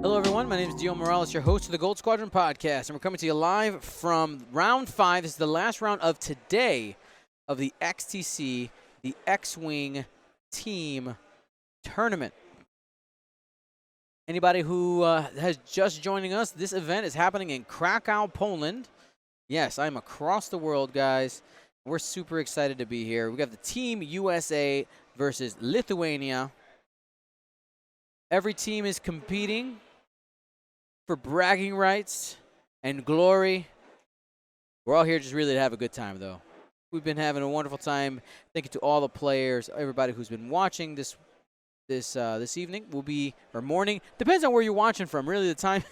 Hello, everyone. My name is Dio Morales, your host of the Gold Squadron podcast, and we're coming to you live from round 5. This is the last round of today of the XTC, the X-Wing team tournament. Anybody who has just joining us, this event is happening in Krakow, Poland. Yes, I'm across the world, guys. We're super excited to be here. We got the Team USA versus Lithuania. Every team is competing for bragging rights and glory. We're all here just really to have a good time, though. We've been having a wonderful time. Thank you to all the players, everybody who's been watching this evening will be, or morning, depends on where you're watching from. Really, the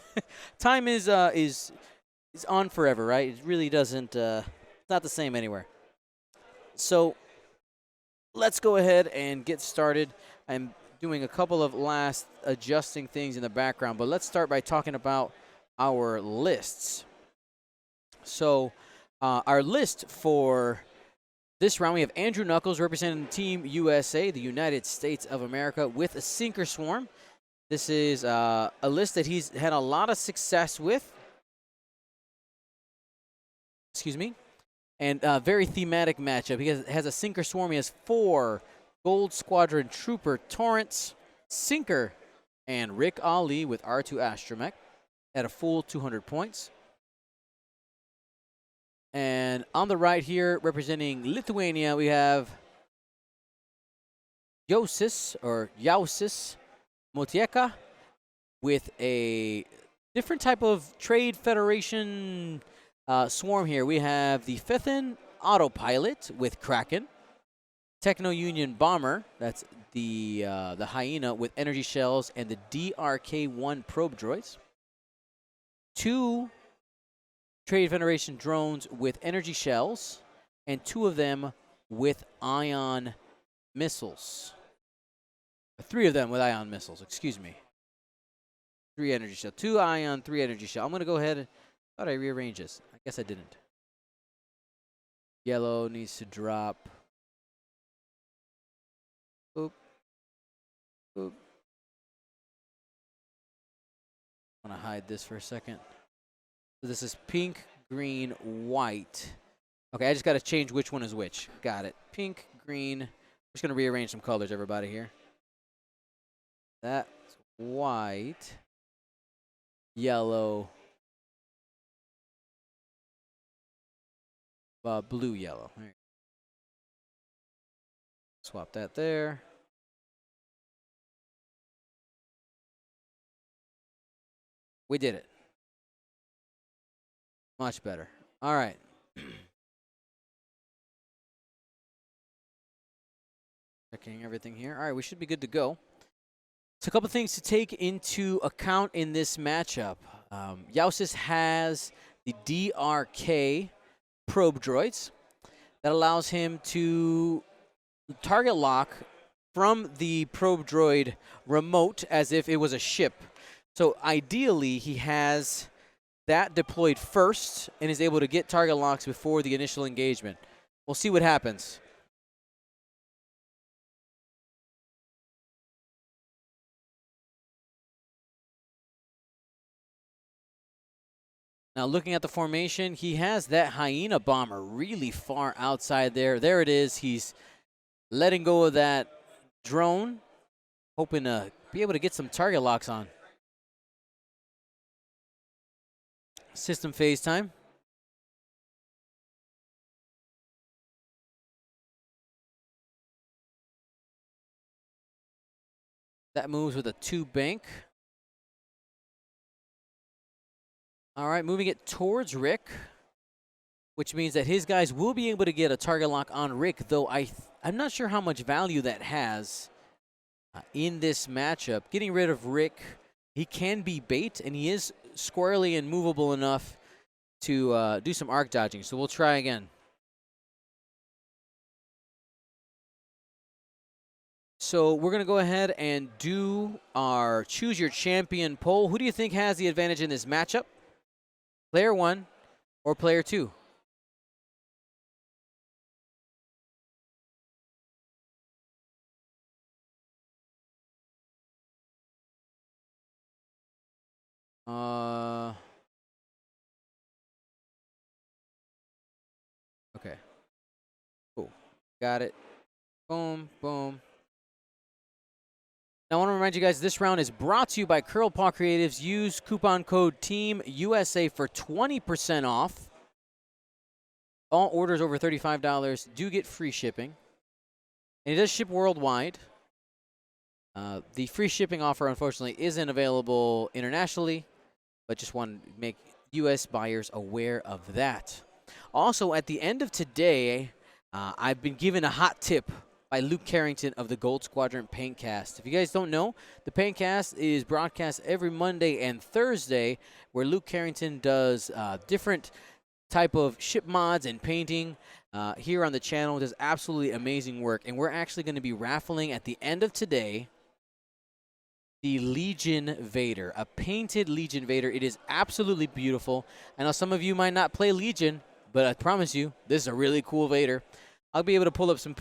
time is on forever, right? It really doesn't. It's not the same anywhere. So let's go ahead and get started. I'm doing a couple of last adjusting things in the background, but let's start by talking about our lists. So our list for this round, we have Andrew Nuckols representing Team USA, the United States of America, with a Sinker Swarm. This is a list that he's had a lot of success with. Excuse me. And a very thematic matchup. He has a Sinker Swarm. He has 4 Gold Squadron Trooper Torrents, Sinker, and Rick Ali with R2 Astromech at a full 200 points. And on the right here, representing Lithuania, we have Juozas Motieka with a different type of Trade Federation swarm here. We have the Fithin Autopilot with Kraken, Techno Union Bomber, that's the Hyena with energy shells and the DRK-1 probe droids. 2 Trade Federation drones with energy shells, and 2 of them with ion missiles. 3 of them with ion missiles, excuse me. 3 energy shell, 2 ion, 3 energy shell. I'm going to go ahead and thought I rearranged this. I guess I didn't. Yellow needs to drop. Oop. Oop. I want to hide this for a second. So this is pink, green, white. Okay, I just got to change which one is which. Got it. Pink, green. I'm just going to rearrange some colors, everybody, here. That's white. Yellow. Blue, yellow. Swap that there. We did it. Much better. All right. Checking everything here. All right, we should be good to go. So a couple things to take into account in this matchup. Juozas has the DRK probe droids that allows him to target lock from the probe droid remote as if it was a ship. So ideally, he has that deployed first and is able to get target locks before the initial engagement. We'll see what happens. Now, looking at the formation, he has that Hyena bomber really far outside there. There it is. He's letting go of that drone, hoping to be able to get some target locks on. System phase time. That moves with a 2 bank. All right, moving it towards Rick, which means that his guys will be able to get a target lock on Rick, though I'm not sure how much value that has in this matchup. Getting rid of Rick, he can be bait, and he is squirrely and movable enough to do some arc dodging, so we'll try again. So we're going to go ahead and do our Choose Your Champion poll. Who do you think has the advantage in this matchup? Player 1 or player 2? Okay. Cool. Got it. Boom, boom. Now, I want to remind you guys, this round is brought to you by Curl Paw Creatives. Use coupon code TEAMUSA for 20% off. All orders over $35 do get free shipping. And it does ship worldwide. The free shipping offer, unfortunately, isn't available internationally, but just want to make U.S. buyers aware of that. Also, at the end of today, I've been given a hot tip by Luke Carrington of the Gold Squadron Paintcast. If you guys don't know, the Paintcast is broadcast every Monday and Thursday, where Luke Carrington does different type of ship mods and painting here on the channel. Does absolutely amazing work, and we're actually going to be raffling at the end of today the Legion Vader, a painted Legion Vader. It is absolutely beautiful. I know some of you might not play Legion, but I promise you, this is a really cool Vader. I'll be able to pull up some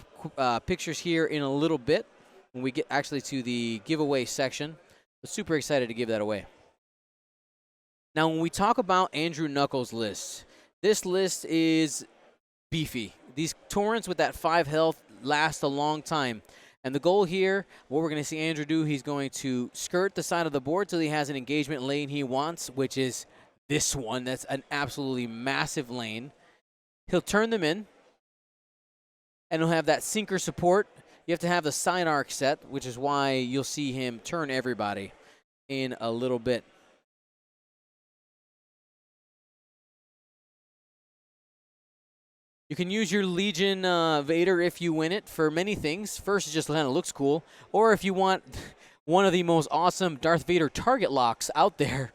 pictures here in a little bit when we get actually to the giveaway section. I'm super excited to give that away. Now, when we talk about Andrew Nuckols' list, this list is beefy. These torrents with that 5 health last a long time. And the goal here, what we're going to see Andrew do, he's going to skirt the side of the board till he has an engagement lane he wants, which is this one. That's an absolutely massive lane. He'll turn them in, and he'll have that sinker support. You have to have the side arc set, which is why you'll see him turn everybody in a little bit. You can use your Legion Vader if you win it for many things. First, it just kind of looks cool. Or if you want one of the most awesome Darth Vader target locks out there,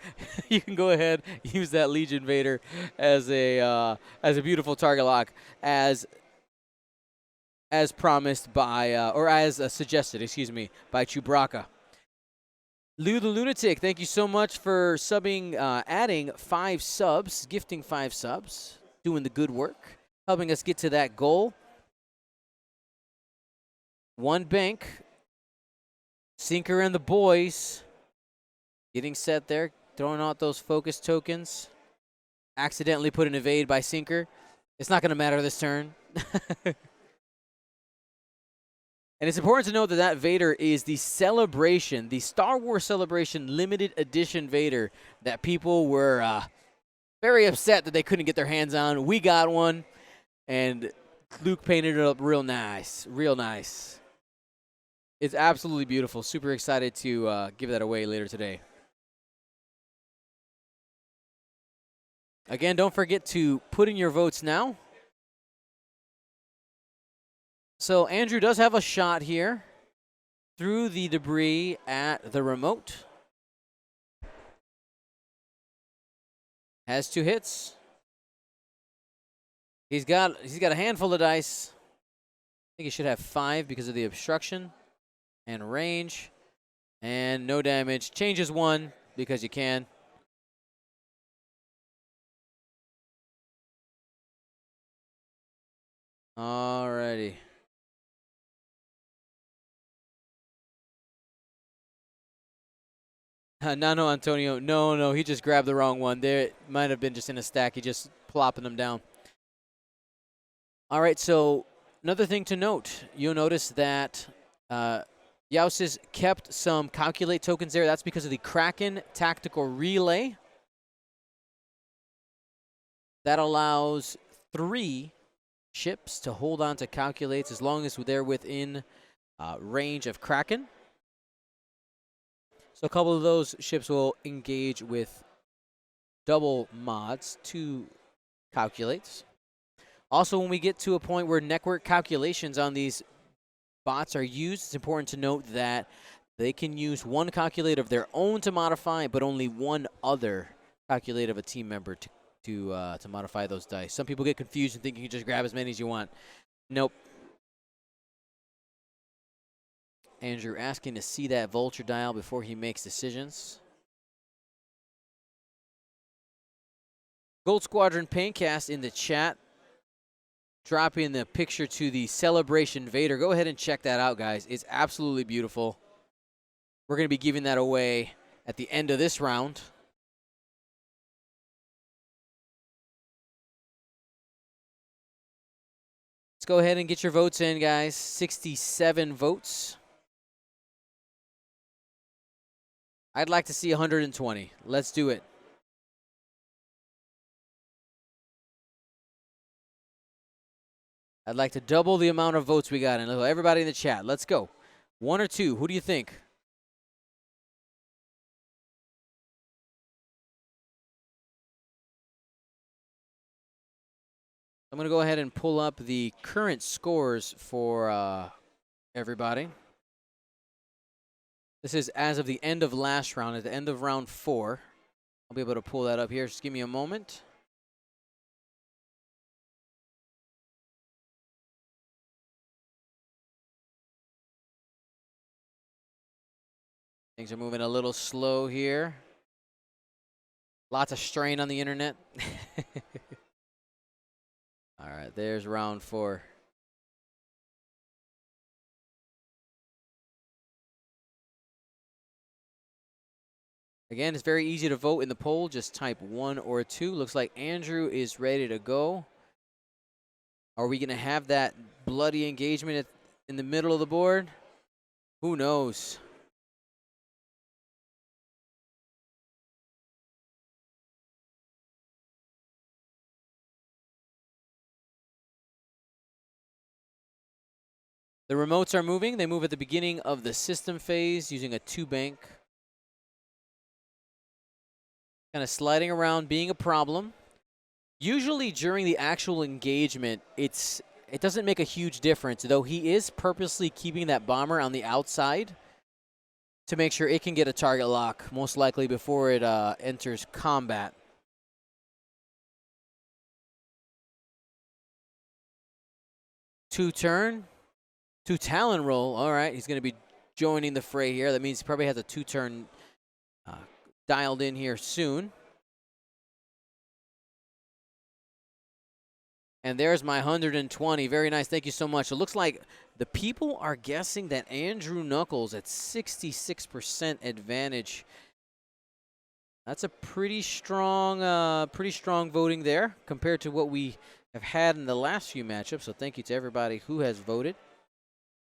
you can go ahead and use that Legion Vader as a beautiful target lock, as promised by, or as suggested, excuse me, by Chewbacca. Lou the Lunatic, thank you so much for subbing, adding 5 subs, gifting 5 subs, doing the good work, helping us get to that goal. 1 bank. Sinker and the boys getting set there, throwing out those focus tokens. Accidentally put an evade by Sinker. It's not going to matter this turn. And it's important to note that that Vader is the Celebration, the Star Wars Celebration limited edition Vader that people were very upset that they couldn't get their hands on. We got one, and Luke painted it up real nice, real nice. It's absolutely beautiful. Super excited to give that away later today. Again, don't forget to put in your votes now. So Andrew does have a shot here through the debris at the remote. Has 2 hits. He's got a handful of dice. I think he should have 5 because of the obstruction and range. And no damage. Changes 1 because you can. Alrighty. No, Antonio. No, he just grabbed the wrong one. There might have been just in a stack. He just plopping them down. All right, so another thing to note, you'll notice that Juozas kept some calculate tokens there. That's because of the Kraken tactical relay. That allows 3 ships to hold on to calculates as long as they're within range of Kraken. So a couple of those ships will engage with double mods to calculates. Also, when we get to a point where network calculations on these bots are used, it's important to note that they can use 1 calculate of their own to modify, but only 1 other calculate of a team member to modify those dice. Some people get confused and think you can just grab as many as you want. Nope. Andrew asking to see that vulture dial before he makes decisions. Gold Squadron Paintcast in the chat. Dropping the picture to the Celebration Vader. Go ahead and check that out, guys. It's absolutely beautiful. We're going to be giving that away at the end of this round. go ahead and get your votes in, guys. 67 votes. I'd like to see 120. Let's do it. I'd like to double the amount of votes we got. And everybody in the chat, let's go. 1 or 2, who do you think? I'm going to go ahead and pull up the current scores for everybody. This is as of the end of last round, at the end of round 4. I'll be able to pull that up here. Just give me a moment. Things are moving a little slow here. Lots of strain on the internet. All right, there's round 4. Again, it's very easy to vote in the poll. Just type 1 or 2. Looks like Andrew is ready to go. Are we going to have that bloody engagement in the middle of the board? Who knows? The remotes are moving. They move at the beginning of the system phase using a 2-bank. Kind of sliding around, being a problem. Usually during the actual engagement, it doesn't make a huge difference, though he is purposely keeping that bomber on the outside to make sure it can get a target lock, most likely before it enters combat. Two Talon roll. All right, he's going to be joining the fray here. That means he probably has a 2-turn dialed in here soon. And there's my 120. Very nice. Thank you so much. It looks like the people are guessing that Andrew Nuckols at 66% advantage. That's a pretty strong voting there compared to what we have had in the last few matchups. So thank you to everybody who has voted.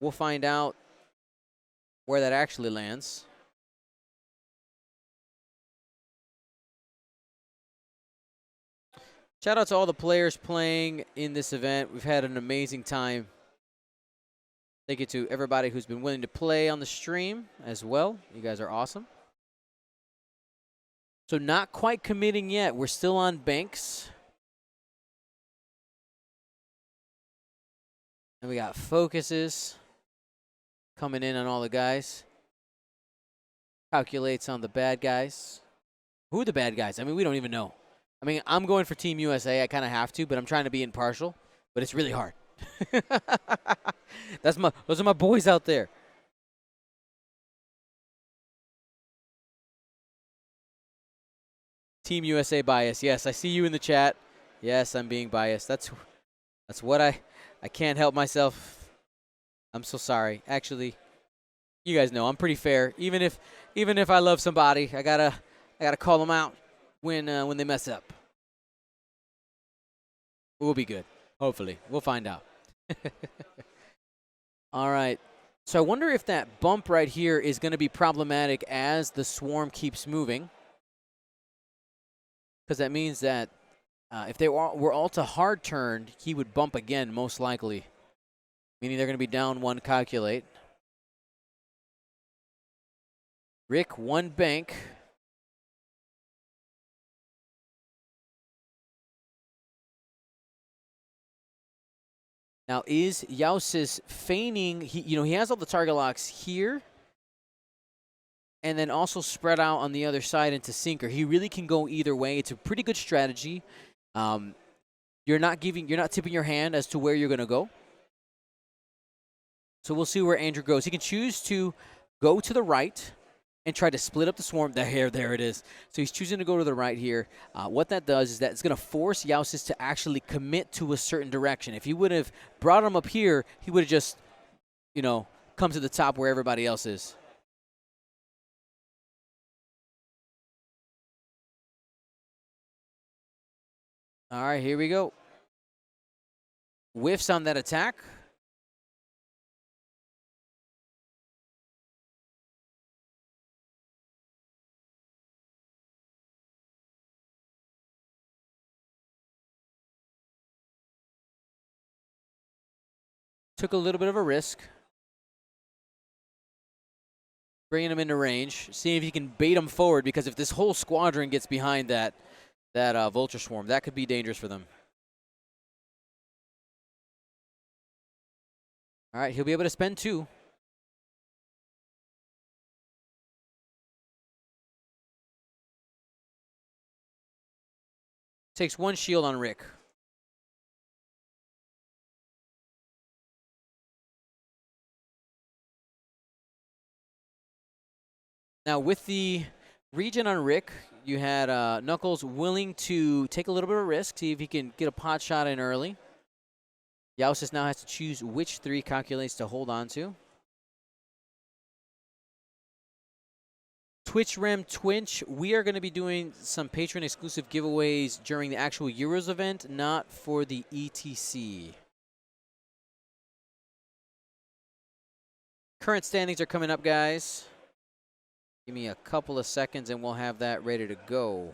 We'll find out where that actually lands. Shout out to all the players playing in this event. We've had an amazing time. Thank you to everybody who's been willing to play on the stream as well. You guys are awesome. So not quite committing yet. We're still on banks. And we got focuses coming in on all the guys. Calculates on the bad guys. Who are the bad guys? I mean, we don't even know. I mean, I'm going for Team USA. I kind of have to, but I'm trying to be impartial. But it's really hard. Those are my boys out there. Team USA bias. Yes, I see you in the chat. Yes, I'm being biased. That's what I can't help myself. I'm so sorry. Actually, you guys know I'm pretty fair. Even if I love somebody, I gotta call them out when they mess up. We'll be good. Hopefully, we'll find out. All right. So I wonder if that bump right here is going to be problematic as the swarm keeps moving, because that means that if they were all to hard turn, he would bump again, most likely, meaning they're going to be down 1 calculate. Rick, 1 bank. Now, is Juozas feigning? He has all the target locks here, and then also spread out on the other side into sinker. He really can go either way. It's a pretty good strategy. You're not tipping your hand as to where you're going to go. So we'll see where Andrew goes. He can choose to go to the right and try to split up the swarm. There it is. So he's choosing to go to the right here. What that does is that it's going to force Juozas to actually commit to a certain direction. If he would have brought him up here, he would have just, come to the top where everybody else is. All right, here we go. Whiffs on that attack. Took a little bit of a risk. Bringing him into range. Seeing if he can bait him forward, because if this whole squadron gets behind that Vulture Swarm, that could be dangerous for them. All right, he'll be able to spend 2. Takes 1 shield on Rick. Now, with the regen on Rick, you had Nuckols willing to take a little bit of a risk, see if he can get a pot shot in early. Juozas now has to choose which 3 calculates to hold on to. Twitch Rem Twinch, we are going to be doing some patron exclusive giveaways during the actual Euros event, not for the ETC. Current standings are coming up, guys. Give me a couple of seconds and we'll have that ready to go.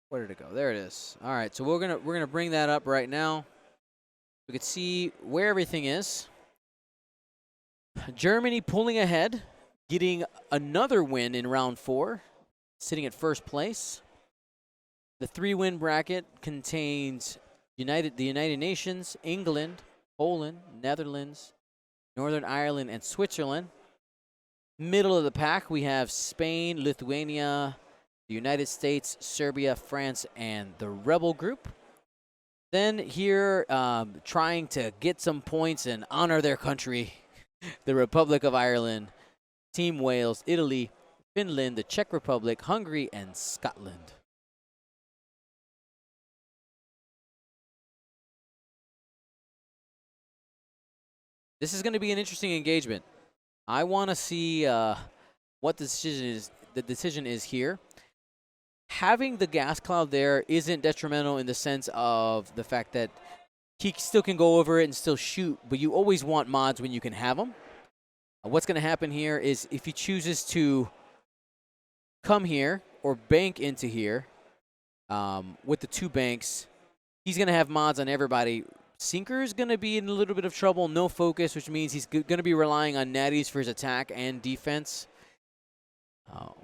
Where did it go? There it is. All right, so we're gonna bring that up right now. We can see where everything is. Germany pulling ahead, getting another win in round 4, sitting at first place. The 3-win bracket contains the United Nations, England, Poland, Netherlands, Northern Ireland, and Switzerland. Middle of the pack, we have Spain, Lithuania, the United States, Serbia, France, and the Rebel Group. Then here, trying to get some points and honor their country, the Republic of Ireland, Team Wales, Italy, Finland, the Czech Republic, Hungary, and Scotland. This is going to be an interesting engagement. I want to see what the decision is here. Having the gas cloud there isn't detrimental in the sense of the fact that he still can go over it and still shoot, but you always want mods when you can have them. What's going to happen here is if he chooses to come here or bank into here with the 2 banks, he's going to have mods on everybody. Sinker's going to be in a little bit of trouble, no focus, which means he's going to be relying on natties for his attack and defense.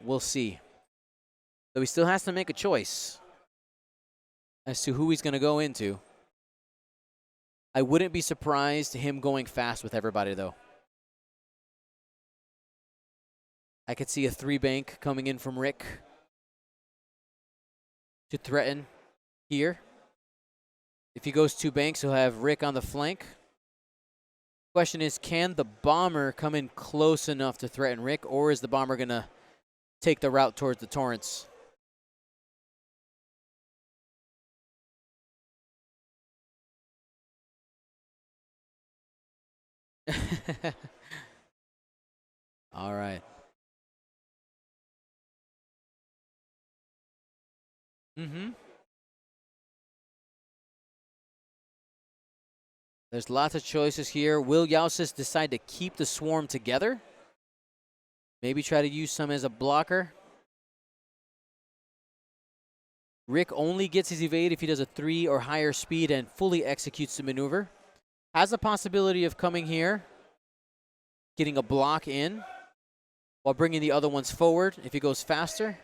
We'll see. So he still has to make a choice as to who he's going to go into. I wouldn't be surprised him going fast with everybody, though. I could see a 3-bank coming in from Rick to threaten here. If he goes 2 banks, he'll have Rick on the flank. Question is, can the bomber come in close enough to threaten Rick, or is the bomber going to take the route towards the torrents? All right. There's lots of choices here. Will Juozas decide to keep the swarm together? Maybe try to use some as a blocker. Rick only gets his evade if he does a 3 or higher speed and fully executes the maneuver. Has the possibility of coming here, getting a block in, while bringing the other ones forward if he goes faster.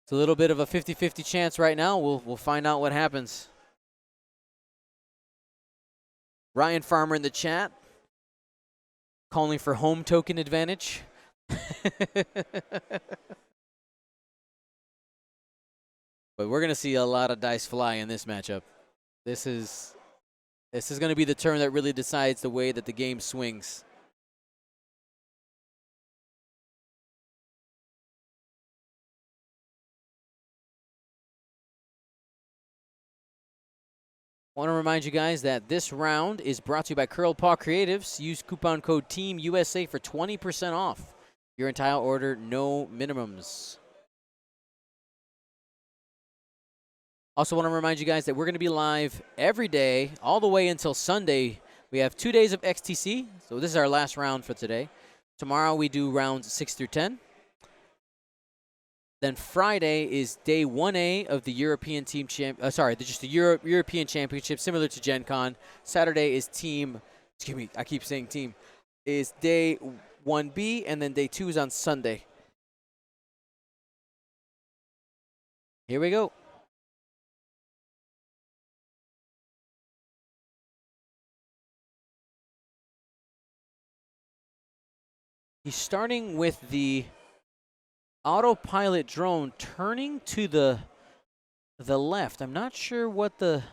It's a little bit of a 50-50 chance right now. We'll find out what happens. Ryan Farmer in the chat, calling for home token advantage. But we're going to see a lot of dice fly in this matchup. This is going to be the turn that really decides the way that the game swings. I want to remind you guys that this round is brought to you by Curl Paw Creatives. Use coupon code TEAMUSA for 20% off. Your entire order, no minimums. Also want to remind you guys that we're going to be live every day, all the way until Sunday. We have 2 days of XTC, so this is our last round for today. Tomorrow we do rounds 6 through 10. Then Friday is day 1A of the European team just the European Championship, similar to Gen Con. Saturday is team, excuse me, I keep saying team, is day 1B, and then day 2 is on Sunday. Here we go. He's starting with the autopilot drone turning to the left. I'm not sure what the...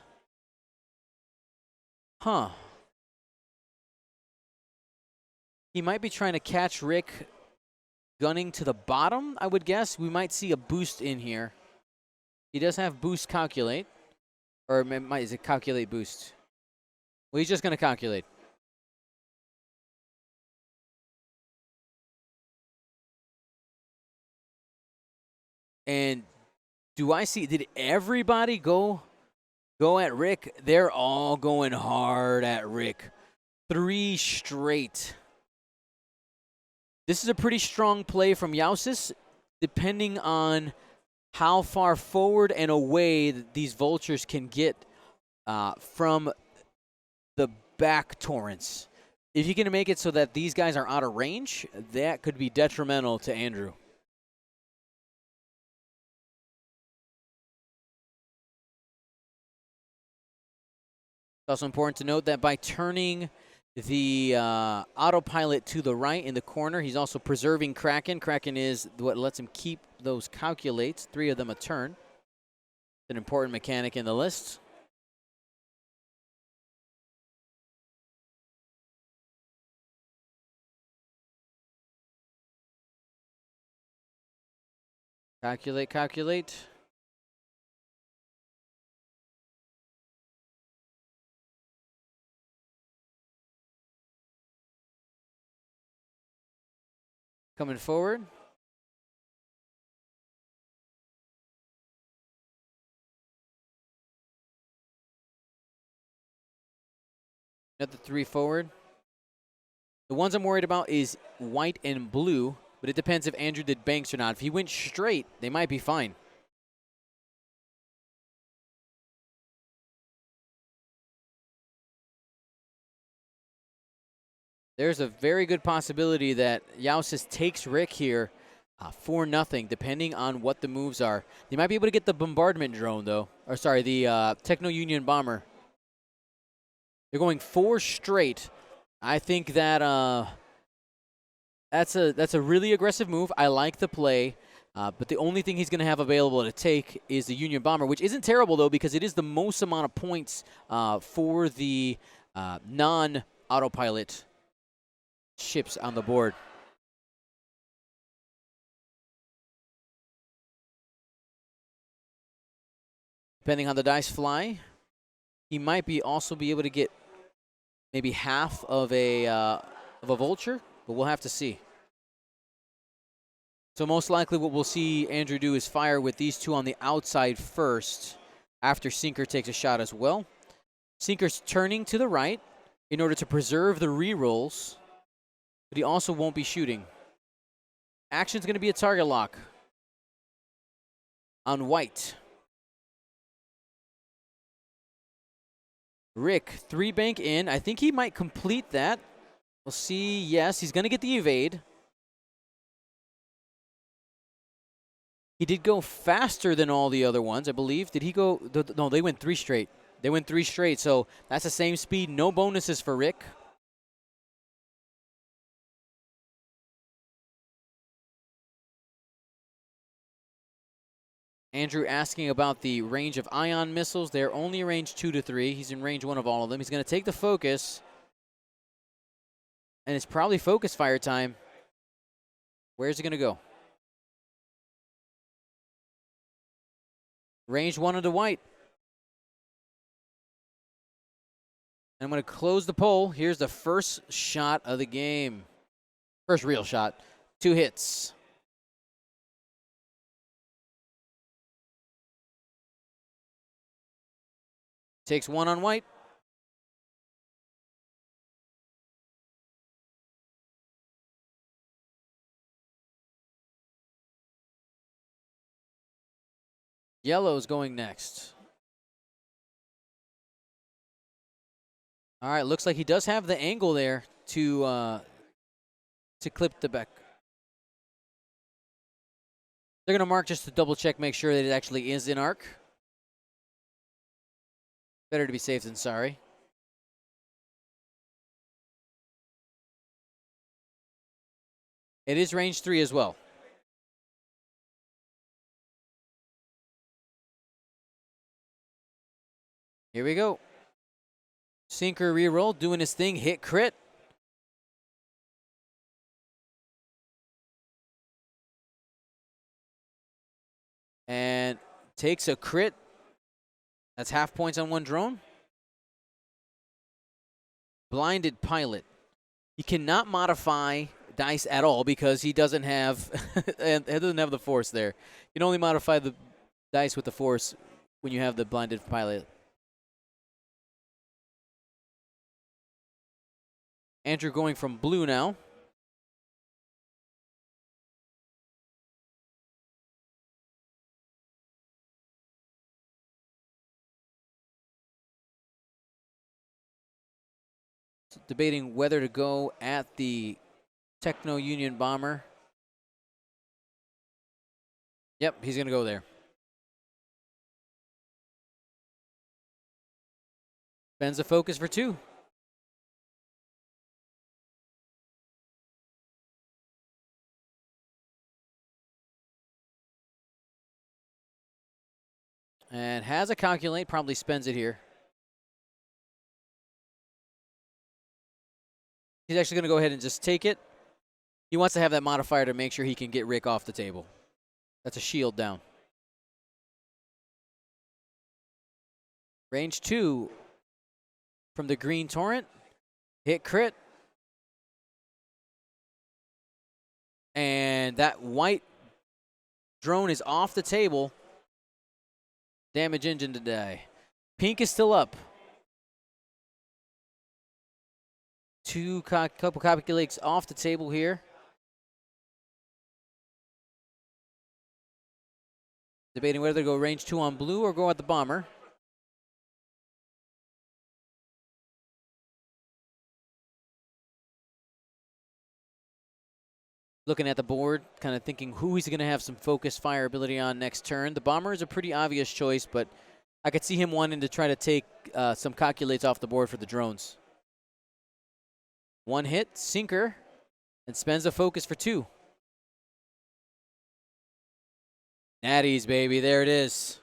He might be trying to catch Rick gunning to the bottom, I would guess. We might see a boost in here. He does have boost calculate. Or is it calculate boost? Well, he's just going to calculate. And do I see, did everybody go at Rick? They're all going hard at Rick. 3 straight. This is a pretty strong play from Juozas, depending on how far forward and away these vultures can get from the back torrents. If you can make it so that these guys are out of range, that could be detrimental to Andrew. It's also important to note that by turning the autopilot to the right in the corner, he's also preserving Kraken. Kraken is what lets him keep those calculates, 3 of them a turn. It's an important mechanic in the list. Calculate, calculate. Coming forward. Another 3 forward. The ones I'm worried about is white and blue, but it depends if Andrew did banks or not. If he went straight, they might be fine. There's a very good possibility that Juozas takes Rick here for nothing, depending on what the moves are. They might be able to get the bombardment drone, though. Or sorry, the Techno-Union bomber. They're going 4 straight. I think that that's a really aggressive move. I like the play. But the only thing he's going to have available to take is the Union bomber, which isn't terrible, though, because it is the most amount of points for the non-autopilot ships on the board. Depending on the dice fly, he might also be able to get maybe half of a vulture, but we'll have to see. So most likely what we'll see Andrew do is fire with these 2 on the outside first, after Sinker takes a shot as well. Sinker's turning to the right in order to preserve the rerolls, but he also won't be shooting. Action's going to be a target lock on white. Rick, 3 bank in. I think he might complete that. We'll see. Yes, he's going to get the evade. He did go faster than all the other ones, I believe. Did he go? No, they went 3 straight. They went 3 straight, so that's the same speed. No bonuses for Rick. Andrew asking about the range of ion missiles. They're only range 2 to 3. He's in range 1 of all of them. He's going to take the focus. And it's probably focus fire time. Where's it going to go? Range 1 into white. And I'm going to close the poll. Here's the first shot of the game. First real shot. 2 hits. Takes 1 on white. Yellow's going next. All right, looks like he does have the angle there to clip the back. They're going to mark just to double check, make sure that it actually is in arc. Better to be safe than sorry. It is range 3 as well. Here we go. Sinker reroll, doing his thing, hit crit. And takes a crit. That's half points on 1 drone. Blinded pilot. He cannot modify dice at all because he doesn't have the force there. You can only modify the dice with the force when you have the blinded pilot. Andrew going from blue now. Debating whether to go at the Techno Union Bomber. Yep, he's going to go there. Spends a focus for 2. And has a calculate, probably spends it here. He's actually going to go ahead and just take it. He wants to have that modifier to make sure he can get Rick off the table. That's a shield down. Range 2 from the green torrent. Hit crit. And that white drone is off the table. Damage engine to die. Pink is still up. Couple calculates off the table here. Debating whether to go range 2 on blue or go at the bomber. Looking at the board, kind of thinking who he's going to have some focus fire ability on next turn. The bomber is a pretty obvious choice, but I could see him wanting to try to take some calculates off the board for the drones. 1 hit, sinker, and spends a focus for 2. Natties, baby, there it is.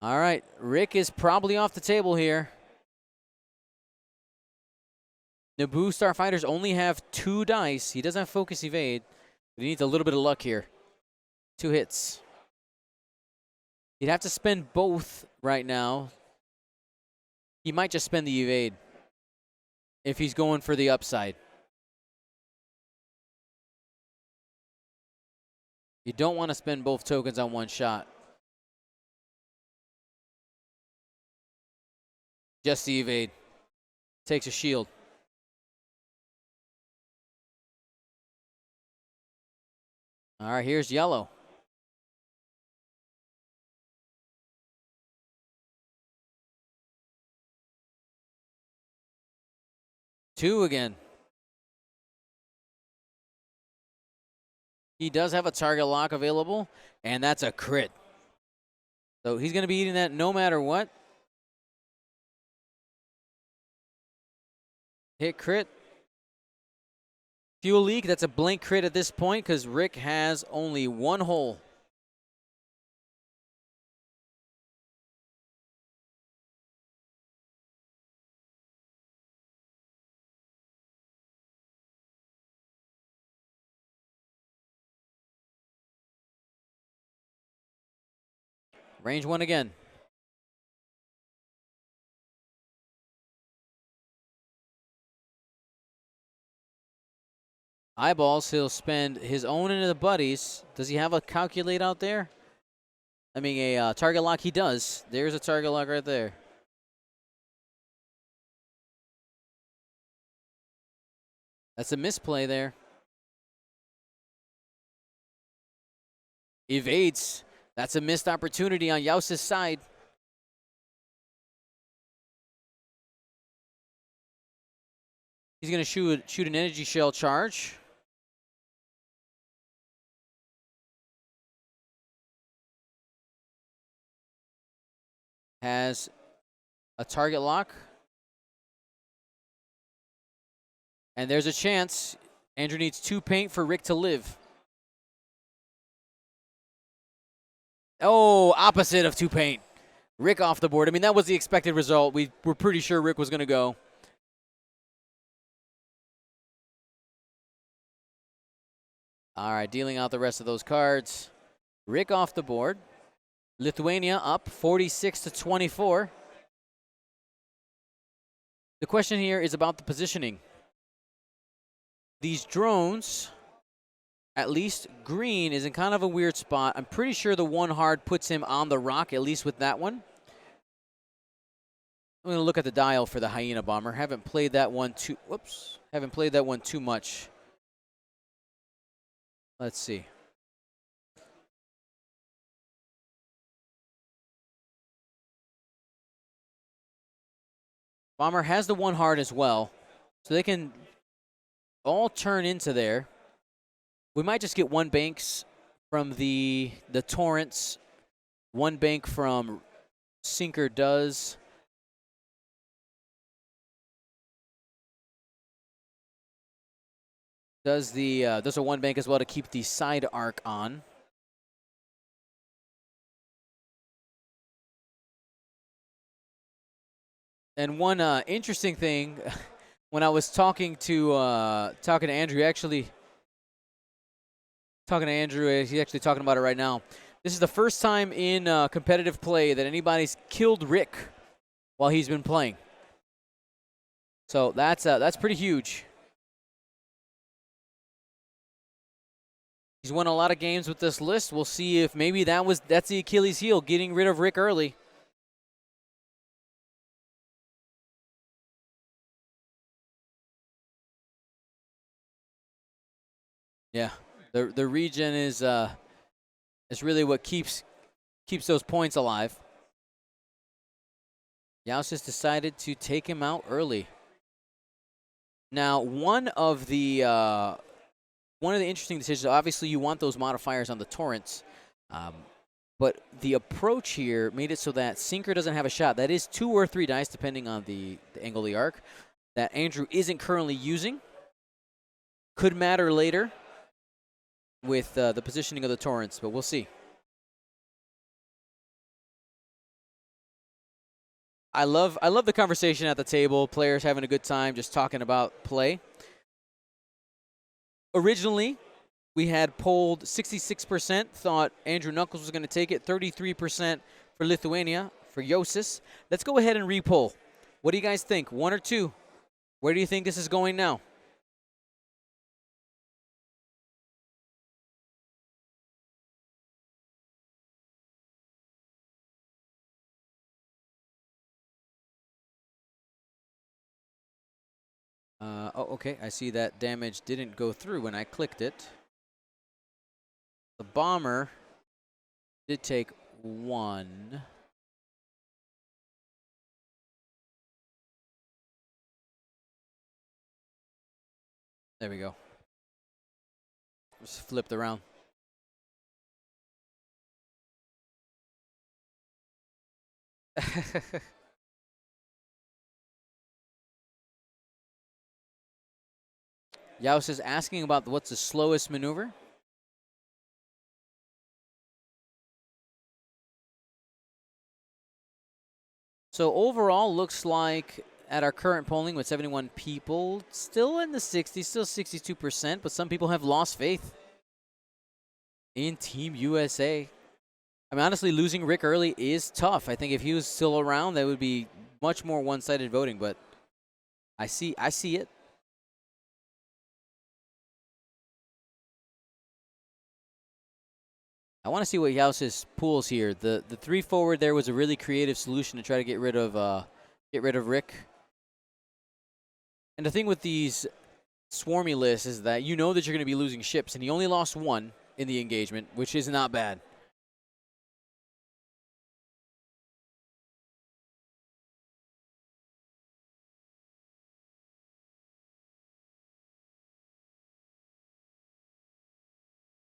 All right, Rick is probably off the table here. Naboo Starfighters only have 2 dice. He doesn't have focus evade, but he needs a little bit of luck here. 2 hits. He'd have to spend both right now. He might just spend the evade if he's going for the upside. You don't want to spend both tokens on 1 shot. Just the evade. Takes a shield. All right, here's yellow. Two again. He does have a target lock available, and that's a crit. So he's going to be eating that no matter what. Hit crit. Fuel leak, that's a blank crit at this point because Rick has only 1 hole. Range 1 again. Eyeballs, he'll spend his own into the buddies. Does he have a calculate out there? I mean, a target lock. He does. There's a target lock right there. That's a misplay there. Evades. That's a missed opportunity on Juozas' side. He's going to shoot an energy shell charge. Has a target lock. And there's a chance. Andrew needs 2 paint for Rick to live. Oh, opposite of 2 paint. Rick off the board. I mean, that was the expected result. We were pretty sure Rick was going to go. All right, dealing out the rest of those cards. Rick off the board. Lithuania up 46-24. The question here is about the positioning. These drones, at least green, is in kind of a weird spot. I'm pretty sure the 1 hard puts him on the rock, at least with that one. I'm going to look at the dial for the Hyena Bomber. Haven't played that one too much. Let's see. Bomber has the 1 hard as well, so they can all turn into there. We might just get 1 banks from the Torrents, 1 bank from Sinker does. Does a 1 bank as well to keep the side arc on. And one interesting thing, when I was talking to Andrew, he's actually talking about it right now. This is the first time in competitive play that anybody's killed Rick while he's been playing. So that's pretty huge. He's won a lot of games with this list. We'll see if maybe that's the Achilles heel, getting rid of Rick early. Yeah, the regen is really what keeps those points alive. Juozas decided to take him out early. Now, one of the interesting decisions, obviously you want those modifiers on the Torrents, but the approach here made it so that Sinker doesn't have a shot. That is 2 or 3 dice, depending on the angle of the arc, that Andrew isn't currently using. Could matter later with the positioning of the Torrents, but we'll see. I love the conversation at the table, players having a good time, just talking about play. Originally, we had polled 66% thought Andrew Nuckols was going to take it, 33% for Lithuania, for Juozas. Let's go ahead and re-poll. What do you guys think, 1 or 2? Where do you think this is going now? Oh, okay, I see that damage didn't go through when I clicked it. The Bomber did take 1. There we go. Just flipped around. Yaus is asking about what's the slowest maneuver. So overall, looks like at our current polling with 71 people, still in the 60s, still 62%, but some people have lost faith in Team USA. I mean, honestly, losing Rick early is tough. I think if he was still around, that would be much more one-sided voting, but I see it. I want to see what Juozas pulls here. The 3 forward there was a really creative solution to try to get rid of Rick. And the thing with these swarmy lists is that you know that you're going to be losing ships, and he only lost 1 in the engagement, which is not bad.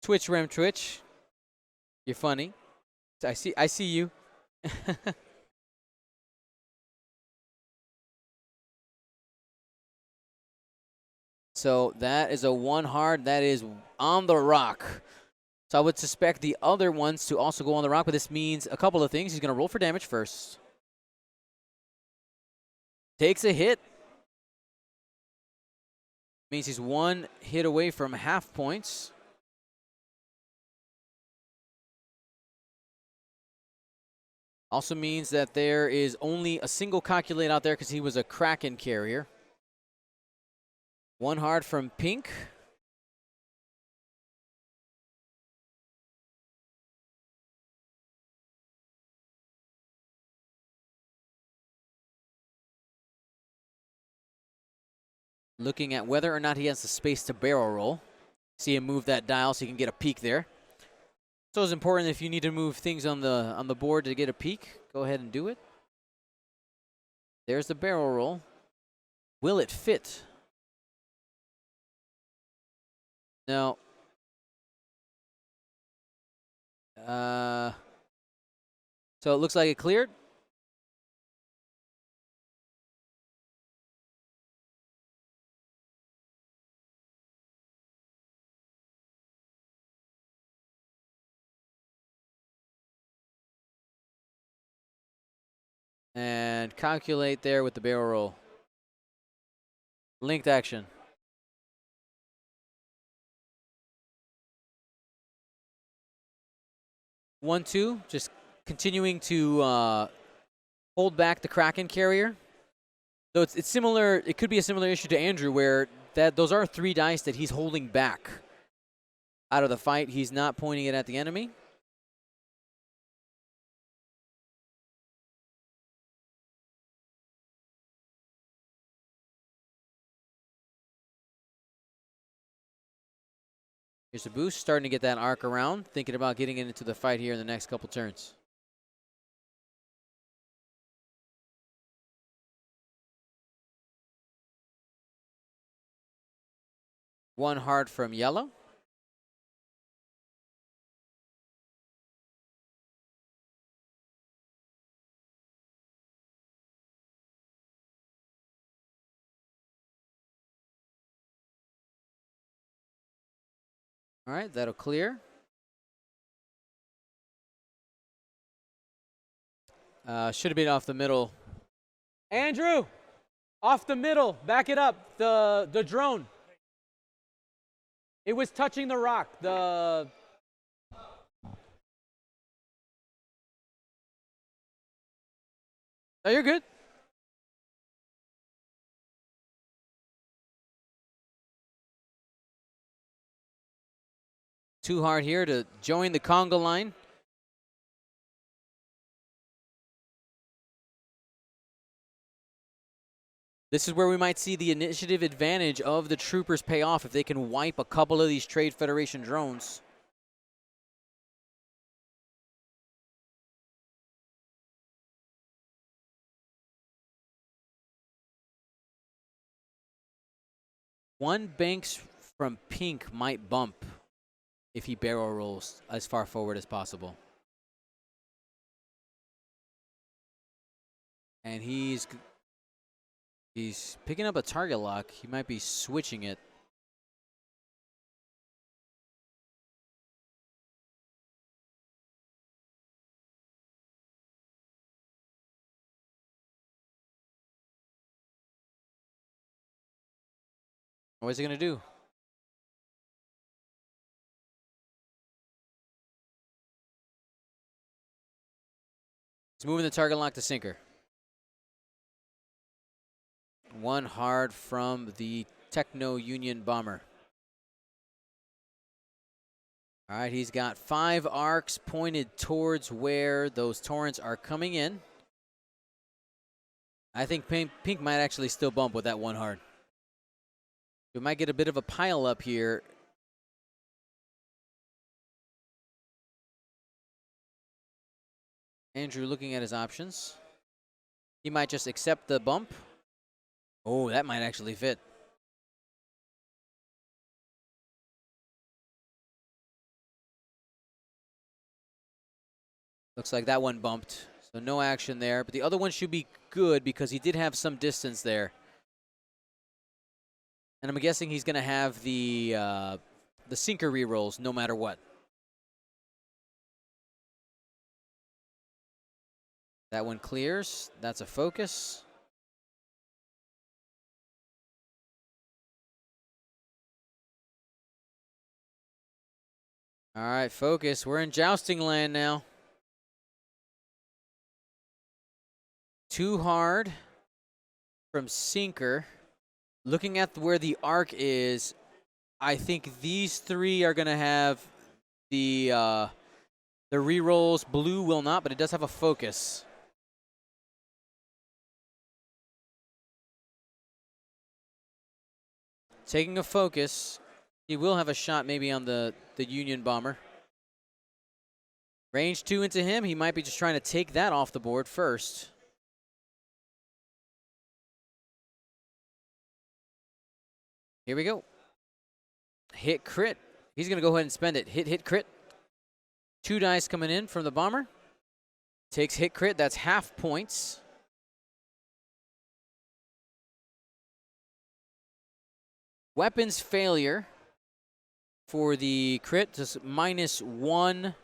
Twitch, Rem Twitch. You're funny. I see you. So that is a 1 hard. That is on the rock. So I would suspect the other ones to also go on the rock, but this means a couple of things. He's going to roll for damage first. Takes a hit. Means he's 1 hit away from half points. Also means that there is only a single calculate out there because he was a Kraken carrier. 1 hard from Pink. Looking at whether or not he has the space to barrel roll. See him move that dial so you can get a peek there. So it's important if you need to move things on the board to get a peek, go ahead and do it. There's the barrel roll. Will it fit? No. So it looks like it cleared. And calculate there with the barrel roll. Linked action. One, two, just continuing to hold back the Kraken carrier. So it's similar. It could be a similar issue to Andrew, where those are 3 dice that he's holding back out of the fight. He's not pointing it at the enemy. Here's a boost, starting to get that arc around, thinking about getting into the fight here in the next couple turns. One hard from yellow. All right, that'll clear. Should have been off the middle. Andrew, off the middle. Back it up. The drone. It was touching the rock. No, you're good. Too hard here to join the conga line. This is where we might see the initiative advantage of the troopers pay off if they can wipe a couple of these Trade Federation drones. One Banks from Pink might bump if he barrel rolls as far forward as possible. And he's picking up a target lock. He might be switching it. What's he going to do? He's moving the target lock to sinker. One hard from the Techno Union bomber. All right, he's got 5 arcs pointed towards where those torrents are coming in. I think Pink might actually still bump with that 1 hard. We might get a bit of a pile up here. Andrew looking at his options. He might just accept the bump. Oh, that might actually fit. Looks like that one bumped, so no action there. But the other one should be good because he did have some distance there. And I'm guessing he's going to have the sinker rerolls no matter what. That one clears. That's a focus. All right, focus. We're in jousting land now. 2 hard from sinker. Looking at where the arc is, I think these 3 are going to have the rerolls. Blue will not, but it does have a focus. Taking a focus, he will have a shot maybe on the Union bomber. Range 2 into him. He might be just trying to take that off the board first. Here we go. Hit crit. He's going to go ahead and spend it. Hit crit. 2 dice coming in from the bomber. Takes hit crit. That's half points. Weapons failure for the crit. Just -1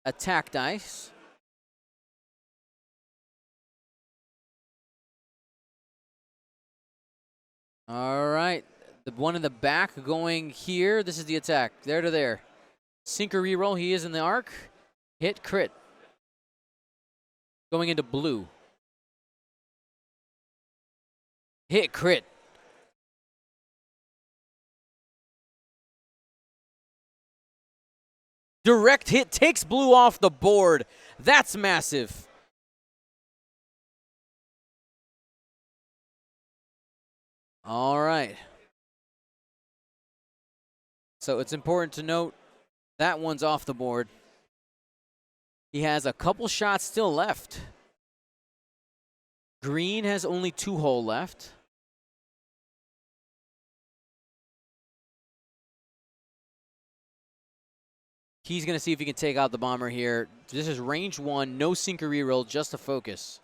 attack dice. All right, the one in the back going here. This is the attack, there to there. Sinker reroll, he is in the arc. Hit crit. Going into blue. Hit crit. Direct hit takes blue off the board. That's massive. All right. So it's important to note that one's off the board. He has a couple shots still left. Green has only 2 hole left. He's going to see if he can take out the bomber here. This is range 1, no sinker reroll, just a focus.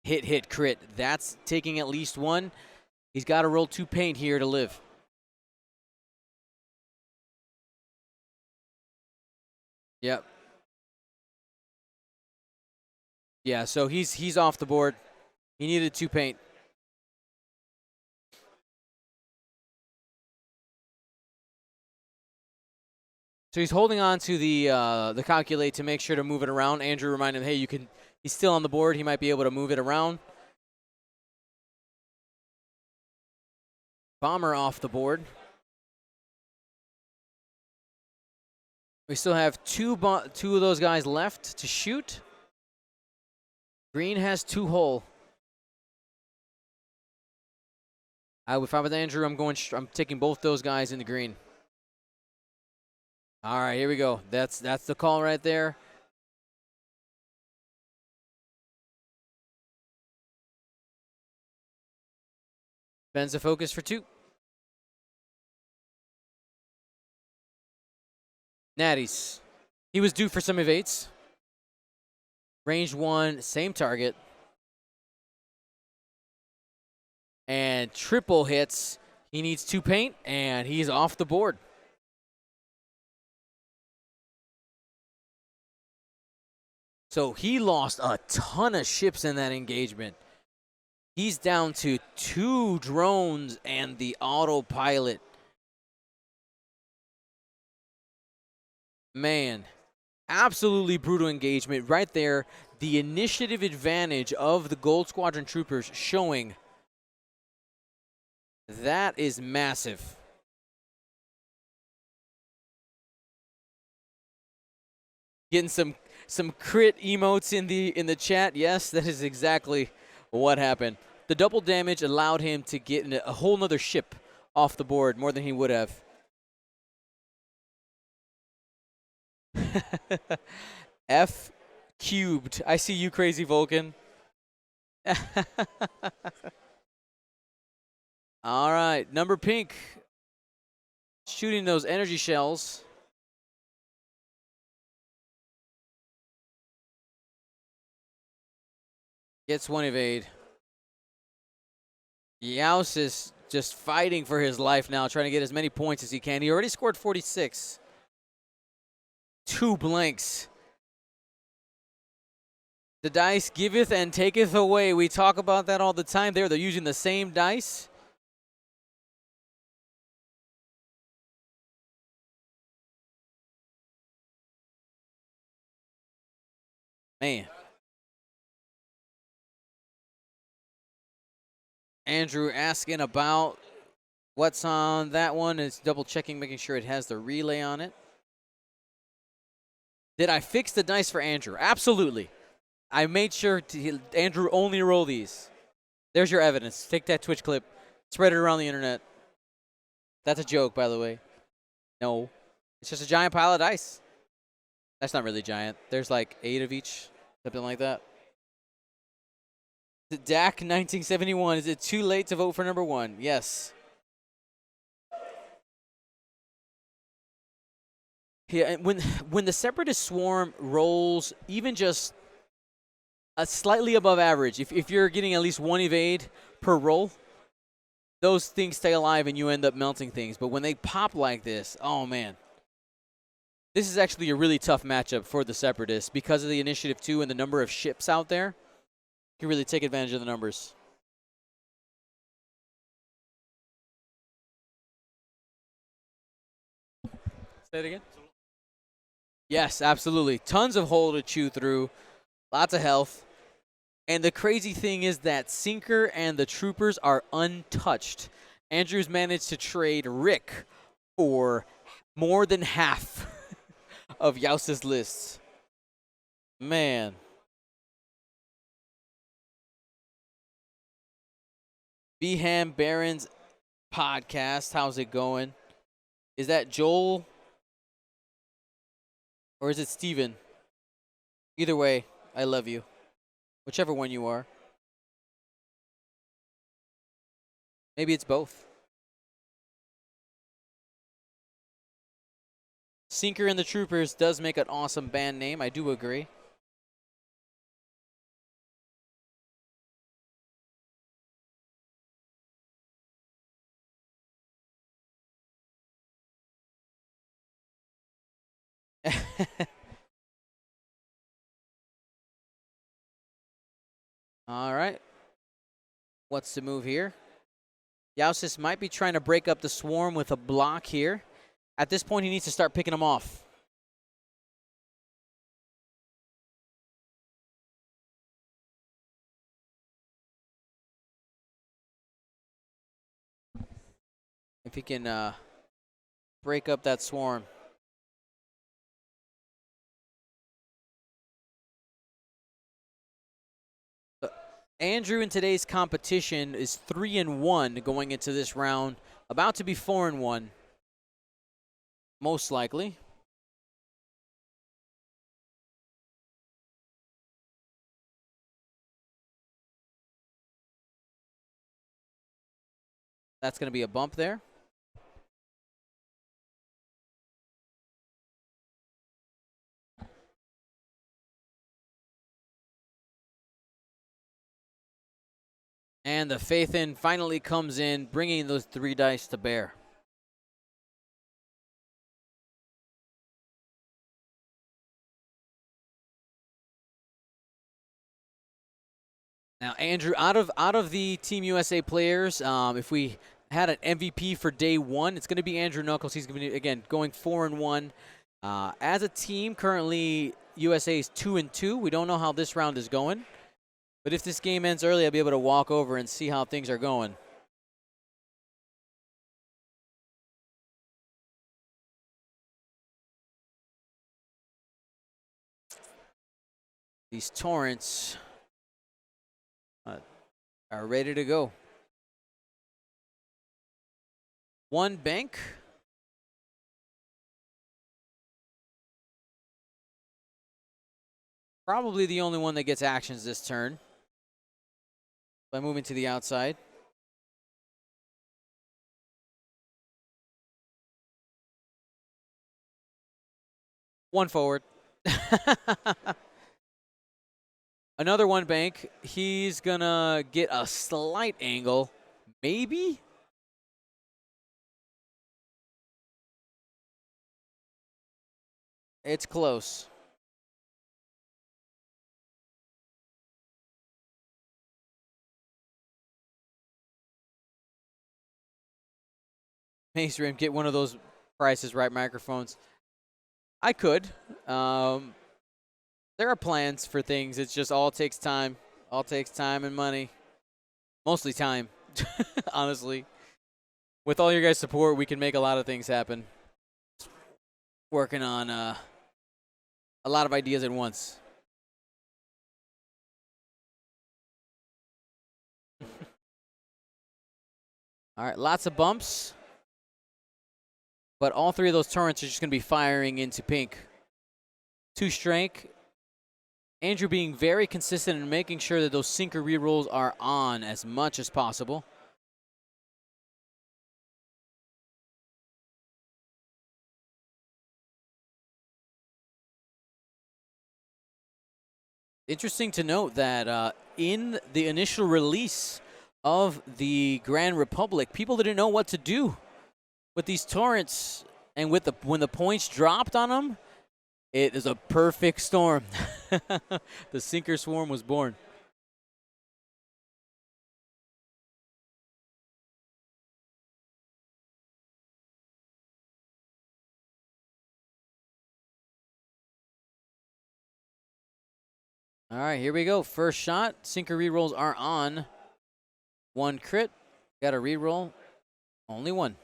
Hit, crit. That's taking at least 1. He's got to roll 2 paint here to live. Yep. Yeah, so he's off the board. He needed 2 paint. So he's holding on to the calculate to make sure to move it around. Andrew reminded him, hey, you can. He's still on the board. He might be able to move it around. Bomber off the board. We still have two of those guys left to shoot. Green has 2 hole. If I was Andrew, I'm taking both those guys in the green. All right, here we go. That's the call right there. Spends the focus for 2. Natties. He was due for some evades. Range 1, same target. And triple hits. He needs 2 paint, and he's off the board. So he lost a ton of ships in that engagement. He's down to 2 drones and the autopilot. Man, absolutely brutal engagement right there. The initiative advantage of the Gold Squadron troopers showing. That is massive. Getting some crit emotes in the chat. Yes, that is exactly what happened. The double damage allowed him to get a whole nother ship off the board, more than he would have. F cubed. I see you, Crazy Vulcan. All right, number pink. Shooting those energy shells. Gets one evade. Juozas just fighting for his life now, trying to get as many points as he can. He already scored 46. 2 blanks. The dice giveth and taketh away. We talk about that all the time there. They're using the same dice. Man. Andrew asking about what's on that one. It's double checking, making sure it has the relay on it. Did I fix the dice for Andrew? Absolutely. I made sure Andrew only roll these. There's your evidence. Take that Twitch clip. Spread it around the internet. That's a joke, by the way. No. It's just a giant pile of dice. That's not really giant. There's like 8 of each. Something like that. The DAC 1971. Is it too late to vote for number 1? Yes. Yeah, when the Separatist Swarm rolls even just a slightly above average, if you're getting at least 1 evade per roll, those things stay alive and you end up melting things. But when they pop like this, oh man. This is actually a really tough matchup for the Separatists because of the initiative 2 and the number of ships out there. You can really take advantage of the numbers. Say it again? Yes, absolutely. Tons of hole to chew through. Lots of health. And the crazy thing is that Sinker and the Troopers are untouched. Andrews managed to trade Rick for more than half of Juozas' lists. Man. Beham Barons podcast. How's it going? Is that Joel? Or is it Steven? Either way, I love you. Whichever one you are. Maybe it's both. Sinker and the Troopers does make an awesome band name. I do agree. All right. What's the move here? Juozas might be trying to break up the swarm with a block here. At this point, he needs to start picking them off. If he can break up that swarm. Andrew in today's competition is 3-1 going into this round. About to be 4-1. Most likely. That's going to be a bump there. And the Faith In finally comes in, bringing those 3 dice to bear. Now, Andrew, out of the Team USA players, if we had an MVP for day 1, it's going to be Andrew Nuckols. He's going to be, again, going 4-1. As a team, currently USA is 2-2. We don't know how this round is going. But if this game ends early, I'll be able to walk over and see how things are going. These torrents are ready to go. One bank. Probably the only one that gets actions this turn by moving to the outside. One forward. Another one bank. He's gonna get a slight angle. Maybe? It's close. Mace Rim, get one of those Prices Right microphones. I could. There are plans for things. It's just all takes time. All takes time and money. Mostly time, honestly. With all your guys' support, we can make a lot of things happen. Working on a lot of ideas at once. All right, lots of bumps. But all three of those torrents are just going to be firing into pink. 2 strength. Andrew being very consistent and making sure that those sinker rerolls are on as much as possible. Interesting to note that in the initial release of the Grand Republic, people didn't know what to do with these torrents, and with when the points dropped on them, it is a perfect storm. The Sinker Swarm was born. All right, here we go. First shot. Sinker rerolls are on. 1 crit. Got a reroll. Only 1.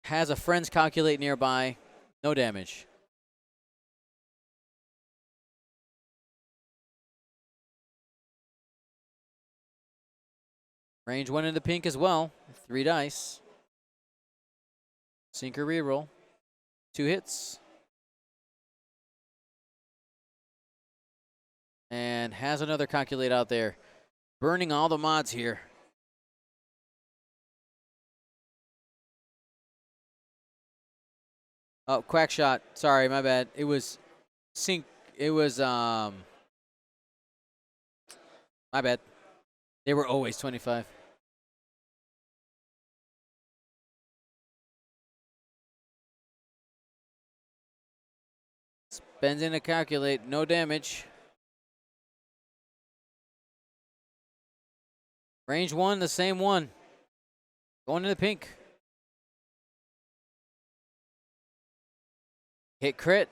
Has a friend's calculate nearby. No damage. Range 1 into pink as well. 3 dice. Sinker reroll. 2 hits. And has another calculate out there. Burning all the mods here. Oh, quack shot. Sorry, my bad. It was sink. It was my bad. They were always 25. Spends in a calculate. No damage. Range 1, the same one. Going to the pink. Hit crit.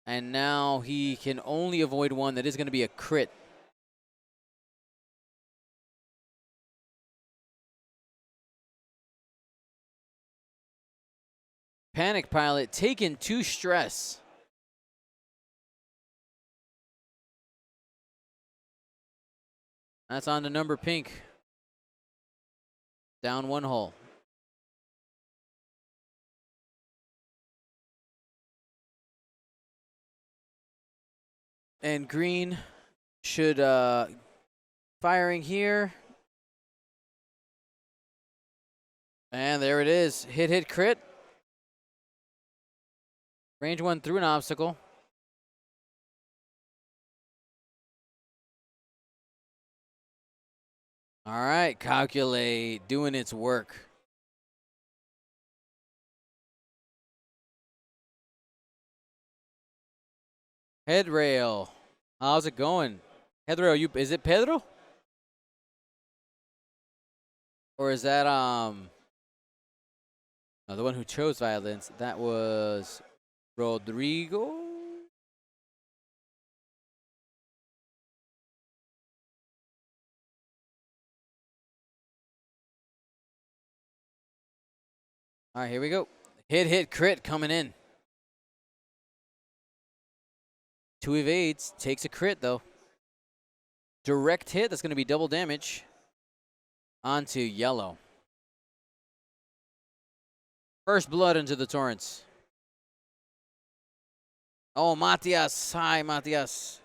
And now he can only avoid one that is going to be a crit. Panic Pilot taking 2 stress. That's on to number pink. Down 1 hole. And green should firing here. And there it is. Hit, crit. Range 1 through an obstacle. All right, calculate, doing its work. Head rail. How's it going? Head rail, is it Pedro? Or is that no, the one who chose violence? That was Rodrigo. All right, here we go. Hit, crit coming in. 2 evades, takes a crit though. Direct hit, that's going to be double damage onto yellow. First blood into the Torrents. Oh, Matias. Hi, Matias.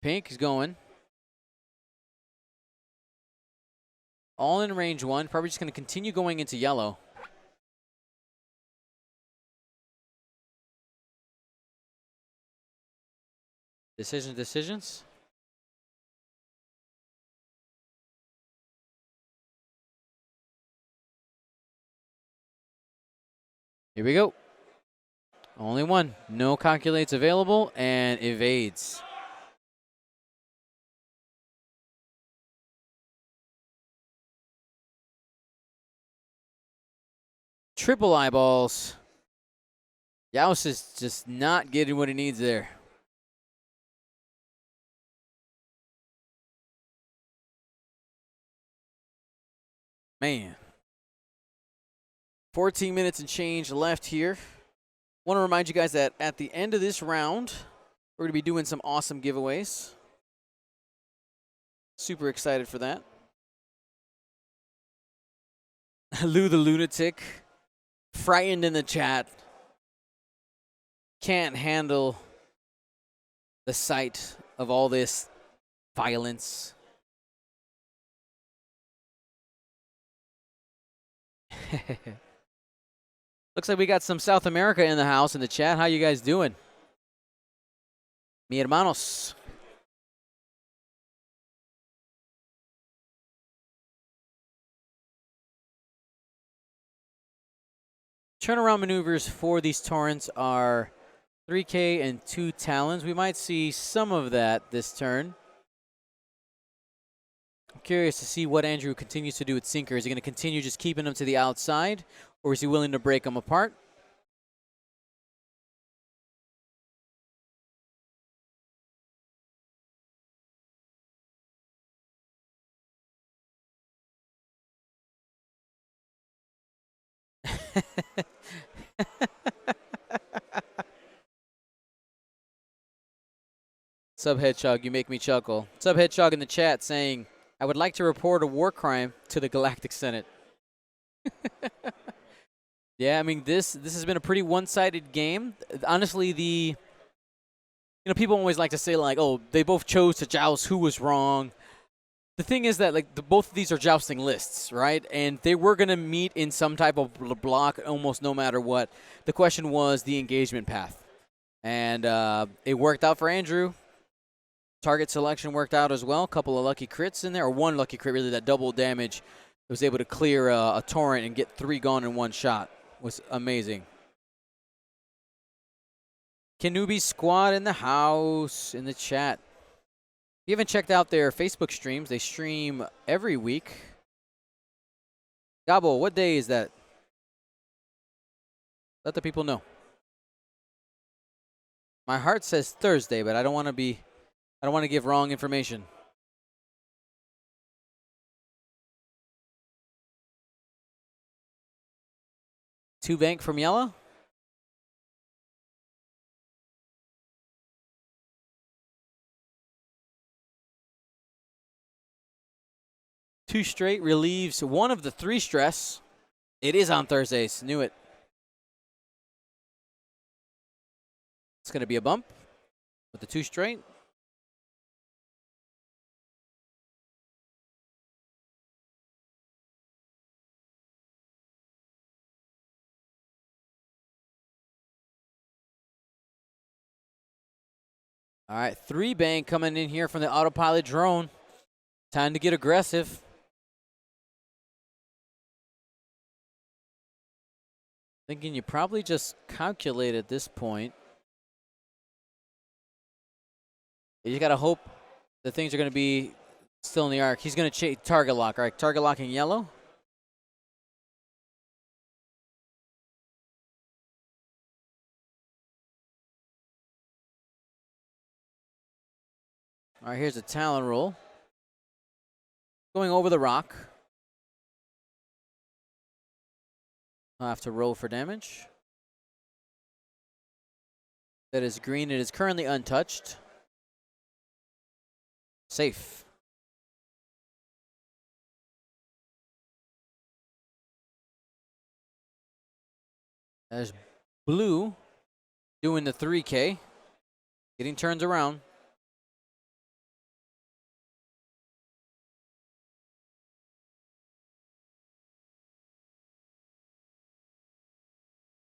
Pink is going. All in range 1. Probably just going to continue going into yellow. Decisions. Here we go. Only one. No calculates available and evades. Triple eyeballs. Juozas is just not getting what he needs there. Man. 14 minutes and change left here. Want to remind you guys that at the end of this round, we're going to be doing some awesome giveaways. Super excited for that. Lou the Lunatic, frightened in the chat. Can't handle the sight of all this violence. Looks like we got some South America in the house in the chat. How you guys doing? Mi hermanos. Turnaround maneuvers for these Torrents are 3K and 2 Talons. We might see some of that this turn. I'm curious to see what Andrew continues to do with Sinker. Is he going to continue just keeping them to the outside, or is he willing to break them apart? Sub Hedgehog, you make me chuckle. Sub Hedgehog in the chat saying, I would like to report a war crime to the Galactic Senate. Yeah, I mean, this has been a pretty one-sided game. Honestly, people always like to say, like, oh, they both chose to joust, who was wrong? The thing is that, like, both of these are jousting lists, right? And they were going to meet in some type of block almost no matter what. The question was the engagement path. And it worked out for Andrew. Target selection worked out as well. A couple of lucky crits in there, or one lucky crit, really, that double damage. Was able to clear a Torrent and get 3 gone in one shot. Was amazing. Kenubi Squad in the house, in the chat. If you haven't checked out their Facebook streams, they stream every week. Gabo, what day is that? Let the people know. My heart says Thursday, but I don't want to give wrong information. Two bank from yellow. Two straight relieves one of the 3 stress. It is on Thursdays. Knew it. It's going to be a bump with the 2 straight. All right, 3 bank coming in here from the autopilot drone. Time to get aggressive. Thinking you probably just calculate at this point. You just got to hope that things are going to be still in the arc. He's going to target lock. All right, target locking yellow. All right, here's a talon roll. Going over the rock. I'll have to roll for damage. That is green. It is currently untouched. Safe. There's blue doing the 3K. Getting turns around.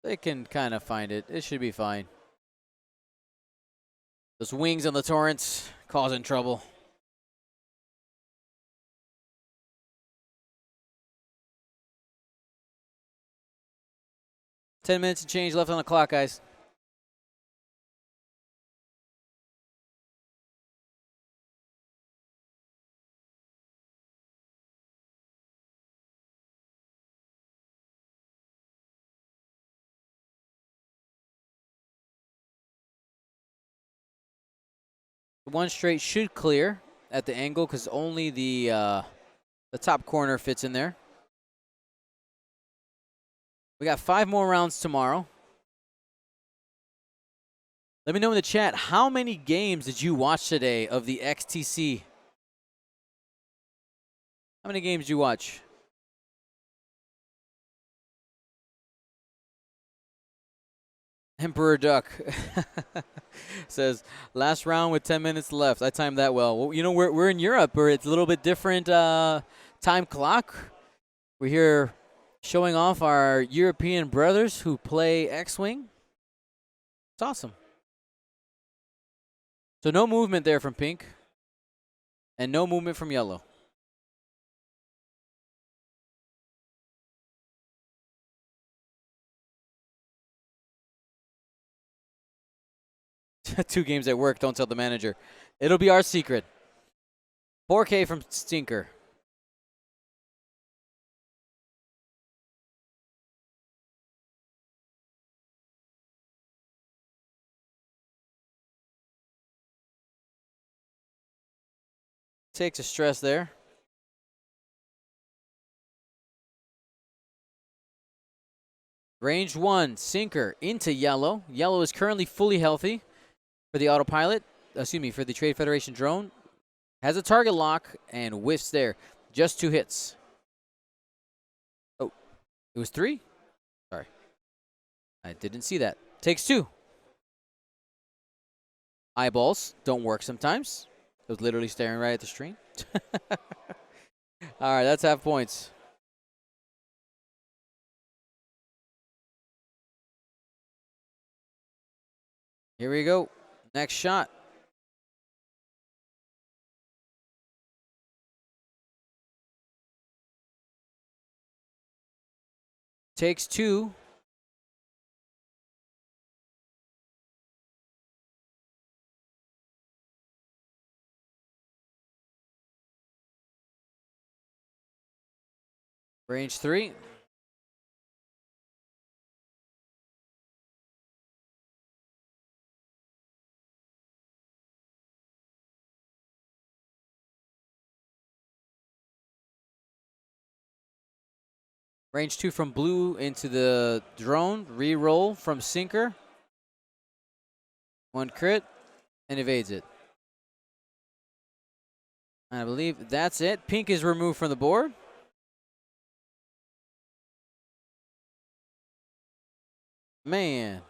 They can kind of find it. It should be fine. Those wings on the torrents causing trouble. $10 minutes and change left on the clock, guys. One straight should clear at the angle because only the top corner fits in there. We got 5 more rounds tomorrow. Let me know in the chat, how many games did you watch today of the XTC? How many games did you watch? Emperor Duck says, last round with 10 minutes left. I timed that well. You know, we're in Europe where it's a little bit different time clock. We're here showing off our European brothers who play X-Wing. It's awesome. So no movement there from pink. And no movement from yellow. Two games at work, don't tell the manager. It'll be our secret. 4K from Stinker. Takes a stress there. Range 1, Sinker into yellow. Yellow is currently fully healthy for the autopilot. Excuse me, for the Trade Federation drone. Has a target lock and whiffs there. Just 2 hits. Oh, it was 3? Sorry. I didn't see that. Takes 2. Eyeballs don't work sometimes. I was literally staring right at the stream. All right, that's half points. Here we go. Next shot. Takes 2. Range 3. Range 2 from blue into the drone. Reroll from Sinker. 1 crit and evades it. I believe that's it. Pink is removed from the board. Man.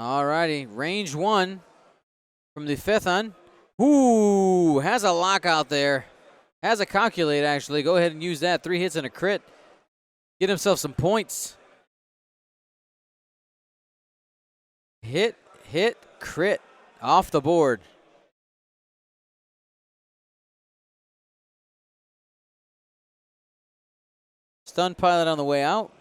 Alrighty. Range 1 from the Phaethon. Ooh, has a lockout there. Has a calculate, actually. Go ahead and use that. 3 hits and a crit. Get himself some points. Hit, crit. Off the board. Stun pilot on the way out.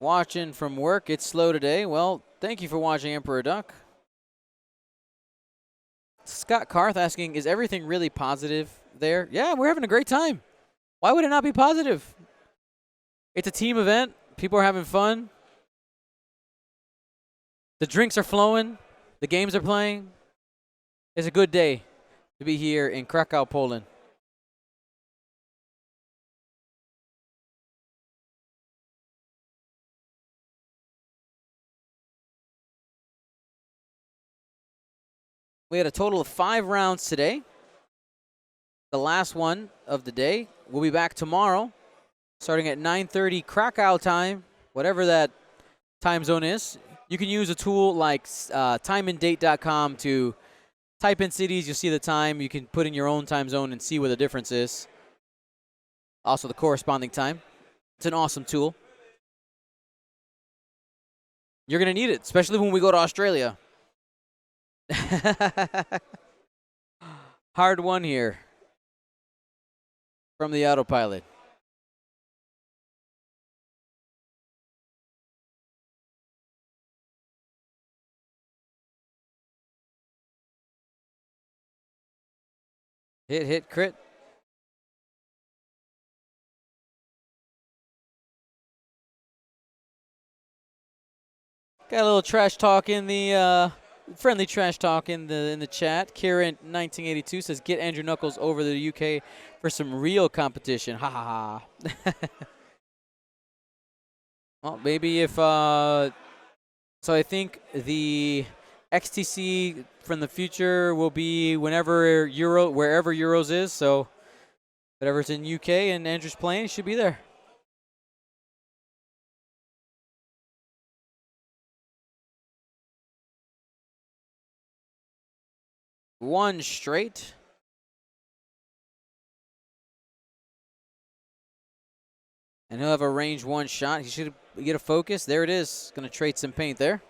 Watching from work. It's slow today. Well, thank you for watching Emperor Duck. Scott Carth asking, is everything really positive there? Yeah, we're having a great time. Why would it not be positive? It's a team event. People are having fun. The drinks are flowing. The games are playing. It's a good day to be here in Krakow, Poland. We had a total of 5 rounds today. The last one of the day. We'll be back tomorrow, starting at 9:30 Krakow time, whatever that time zone is. You can use a tool like timeanddate.com to type in cities. You'll see the time. You can put in your own time zone and see where the difference is. Also the corresponding time. It's an awesome tool. You're going to need it, especially when we go to Australia. Hard one here from the autopilot. Hit, crit. Got a little trash talk in the friendly trash talk in the chat. Kieran 1982 says, "Get Andrew Nuckols over to the UK for some real competition." Ha ha ha. Well, maybe if so I think the XTC from the future will be wherever Euros is. So whatever's in UK and Andrew's playing, he should be there. One straight. And he'll have a range 1 shot. He should get a focus. There it is. Going to trade some paint there.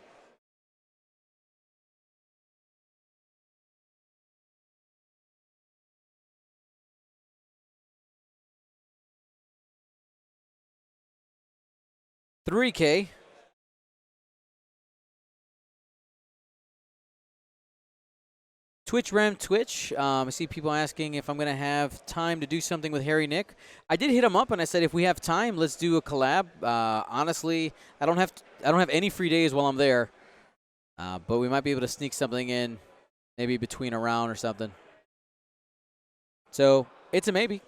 $3K. Twitch Rem Twitch. I see people asking if I'm going to have time to do something with Harry Nick. I did hit him up and I said if we have time, let's do a collab. Honestly, I don't have any free days while I'm there, but we might be able to sneak something in, maybe between a round or something. So it's a maybe.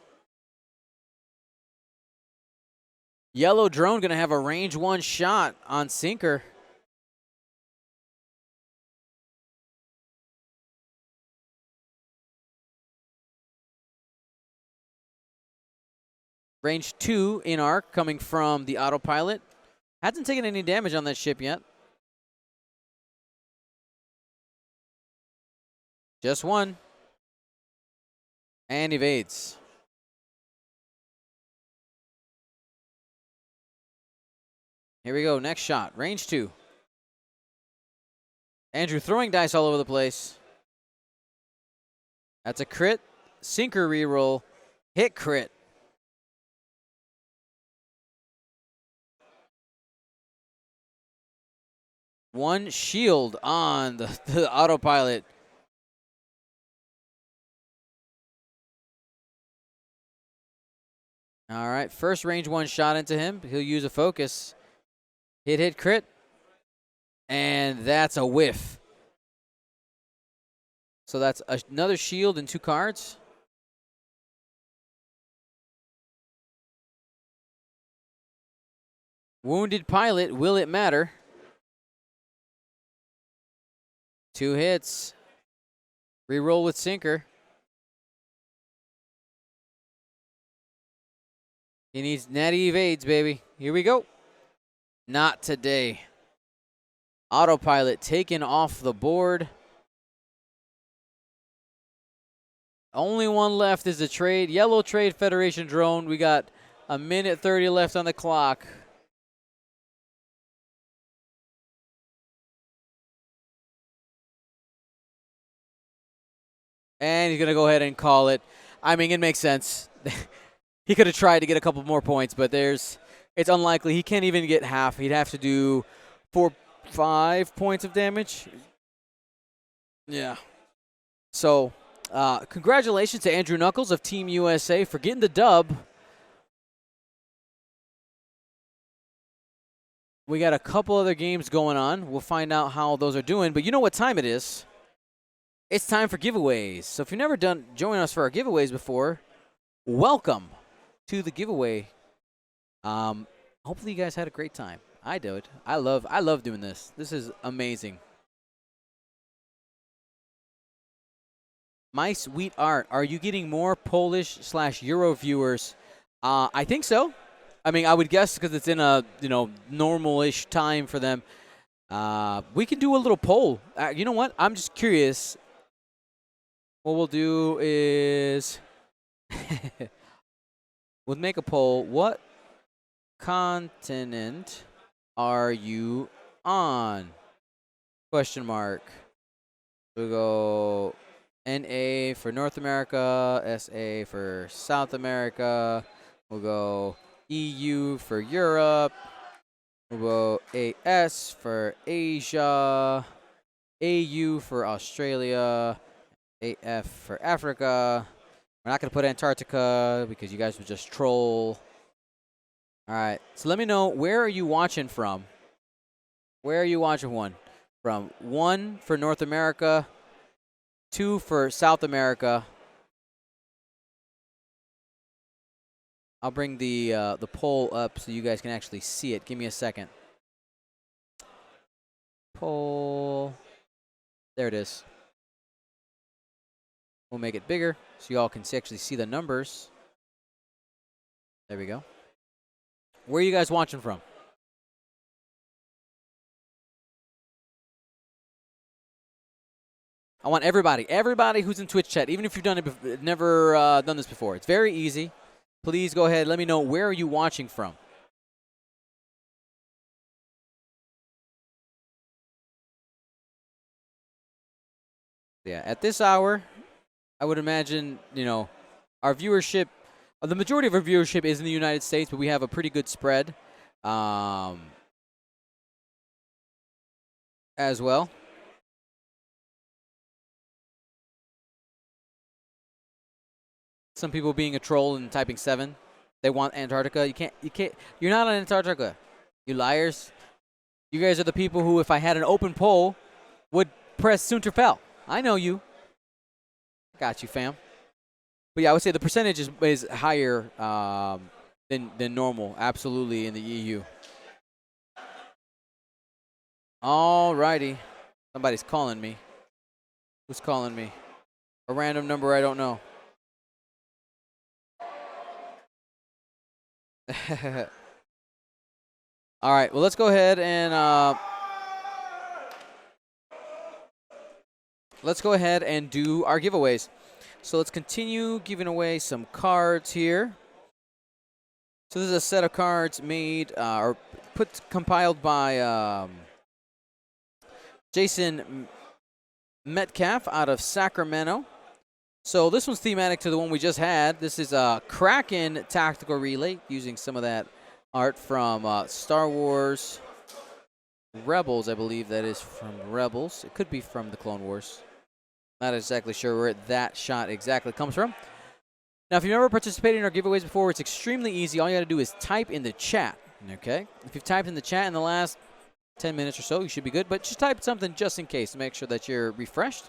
Yellow drone going to have a range 1 shot on sinker. Range 2 in arc coming from the autopilot. Hasn't taken any damage on that ship yet. Just 1. And evades. Here we go, next shot, range 2. Andrew throwing dice all over the place. That's a crit, sinker reroll, hit crit. One shield on the autopilot. All right, first range 1 shot into him. He'll use a focus. Hit, crit. And that's a whiff. So that's another shield and 2 cards. Wounded pilot, will it matter? 2 hits. Reroll with sinker. He needs natty evades, baby. Here we go. Not today. Autopilot taken off the board. Only one left is the trade. Yellow Trade Federation drone. We got a minute 30 left on the clock. And he's going to go ahead and call it. I mean, it makes sense. He could have tried to get a couple more points, but it's unlikely. He can't even get half. He'd have to do 5 points of damage. Yeah. So, congratulations to Andrew Nuckols of Team USA for getting the dub. We got a couple other games going on. We'll find out how those are doing. But you know what time it is? It's time for giveaways. So if you've never joined us for our giveaways before, welcome to the giveaway. Hopefully you guys had a great time. I did. I love doing this. This is amazing. My sweet art. Are you getting more Polish/Euro viewers? I think so. I mean, I would guess because it's in a normal-ish time for them. We can do a little poll. You know what? I'm just curious. What we'll do is we'll make a poll. What continent are you on? Question mark. We'll go NA for North America, SA for South America. We'll go EU for Europe. We'll go AS for Asia. AU for Australia. AF for Africa. We're not going to put Antarctica because you guys would just troll. All right. So let me know, where are you watching from? Where are you watching from? 1 for North America. 2 for South America. I'll bring the poll up so you guys can actually see it. Give me a second. Poll. There it is. We'll make it bigger so y'all can actually see the numbers. There we go. Where are you guys watching from? I want everybody who's in Twitch chat, even if you've never done this before. It's very easy. Please go ahead. Let me know, where are you watching from? Yeah, at this hour, I would imagine, our viewership, the majority of our viewership is in the United States, but we have a pretty good spread as well. Some people being a troll and typing 7. They want Antarctica. You're not on Antarctica, you liars. You guys are the people who, if I had an open poll, would press Sunterfell. I know you. Got you, fam. But yeah, I would say the percentage is higher than normal, absolutely, in the EU. All righty. Somebody's calling me. Who's calling me? A random number I don't know. All right, well, let's go ahead and do our giveaways. So let's continue giving away some cards here. So this is a set of cards made compiled by Jason Metcalf out of Sacramento. So this one's thematic to the one we just had. This is a Kraken Tactical Relay using some of that art from Star Wars Rebels. I believe that is from Rebels. It could be from the Clone Wars. Not exactly sure where that shot exactly comes from. Now, if you've never participated in our giveaways before, it's extremely easy. All you got to do is type in the chat, okay? If you've typed in the chat in the last 10 minutes or so, you should be good. But just type something just in case to make sure that you're refreshed.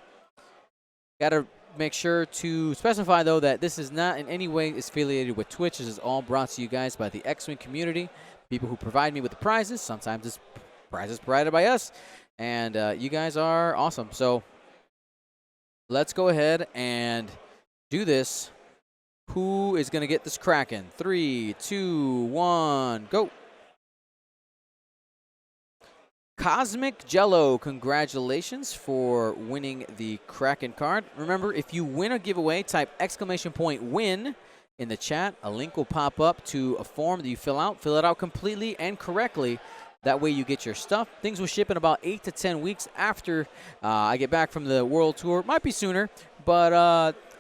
Got to make sure to specify, though, that this is not in any way affiliated with Twitch. This is all brought to you guys by the X-Wing community, people who provide me with the prizes. Sometimes it's prizes provided by us, and you guys are awesome. So let's go ahead and do this. Who is going to get this Kraken? 3, 2, 1, go. Cosmic Jello, congratulations for winning the Kraken card. Remember, if you win a giveaway, type !win in the chat. A link will pop up to a form that you fill out. Fill it out completely and correctly. That way you get your stuff. Things will ship in about 8 to 10 weeks after I get back from the world tour. Might be sooner, but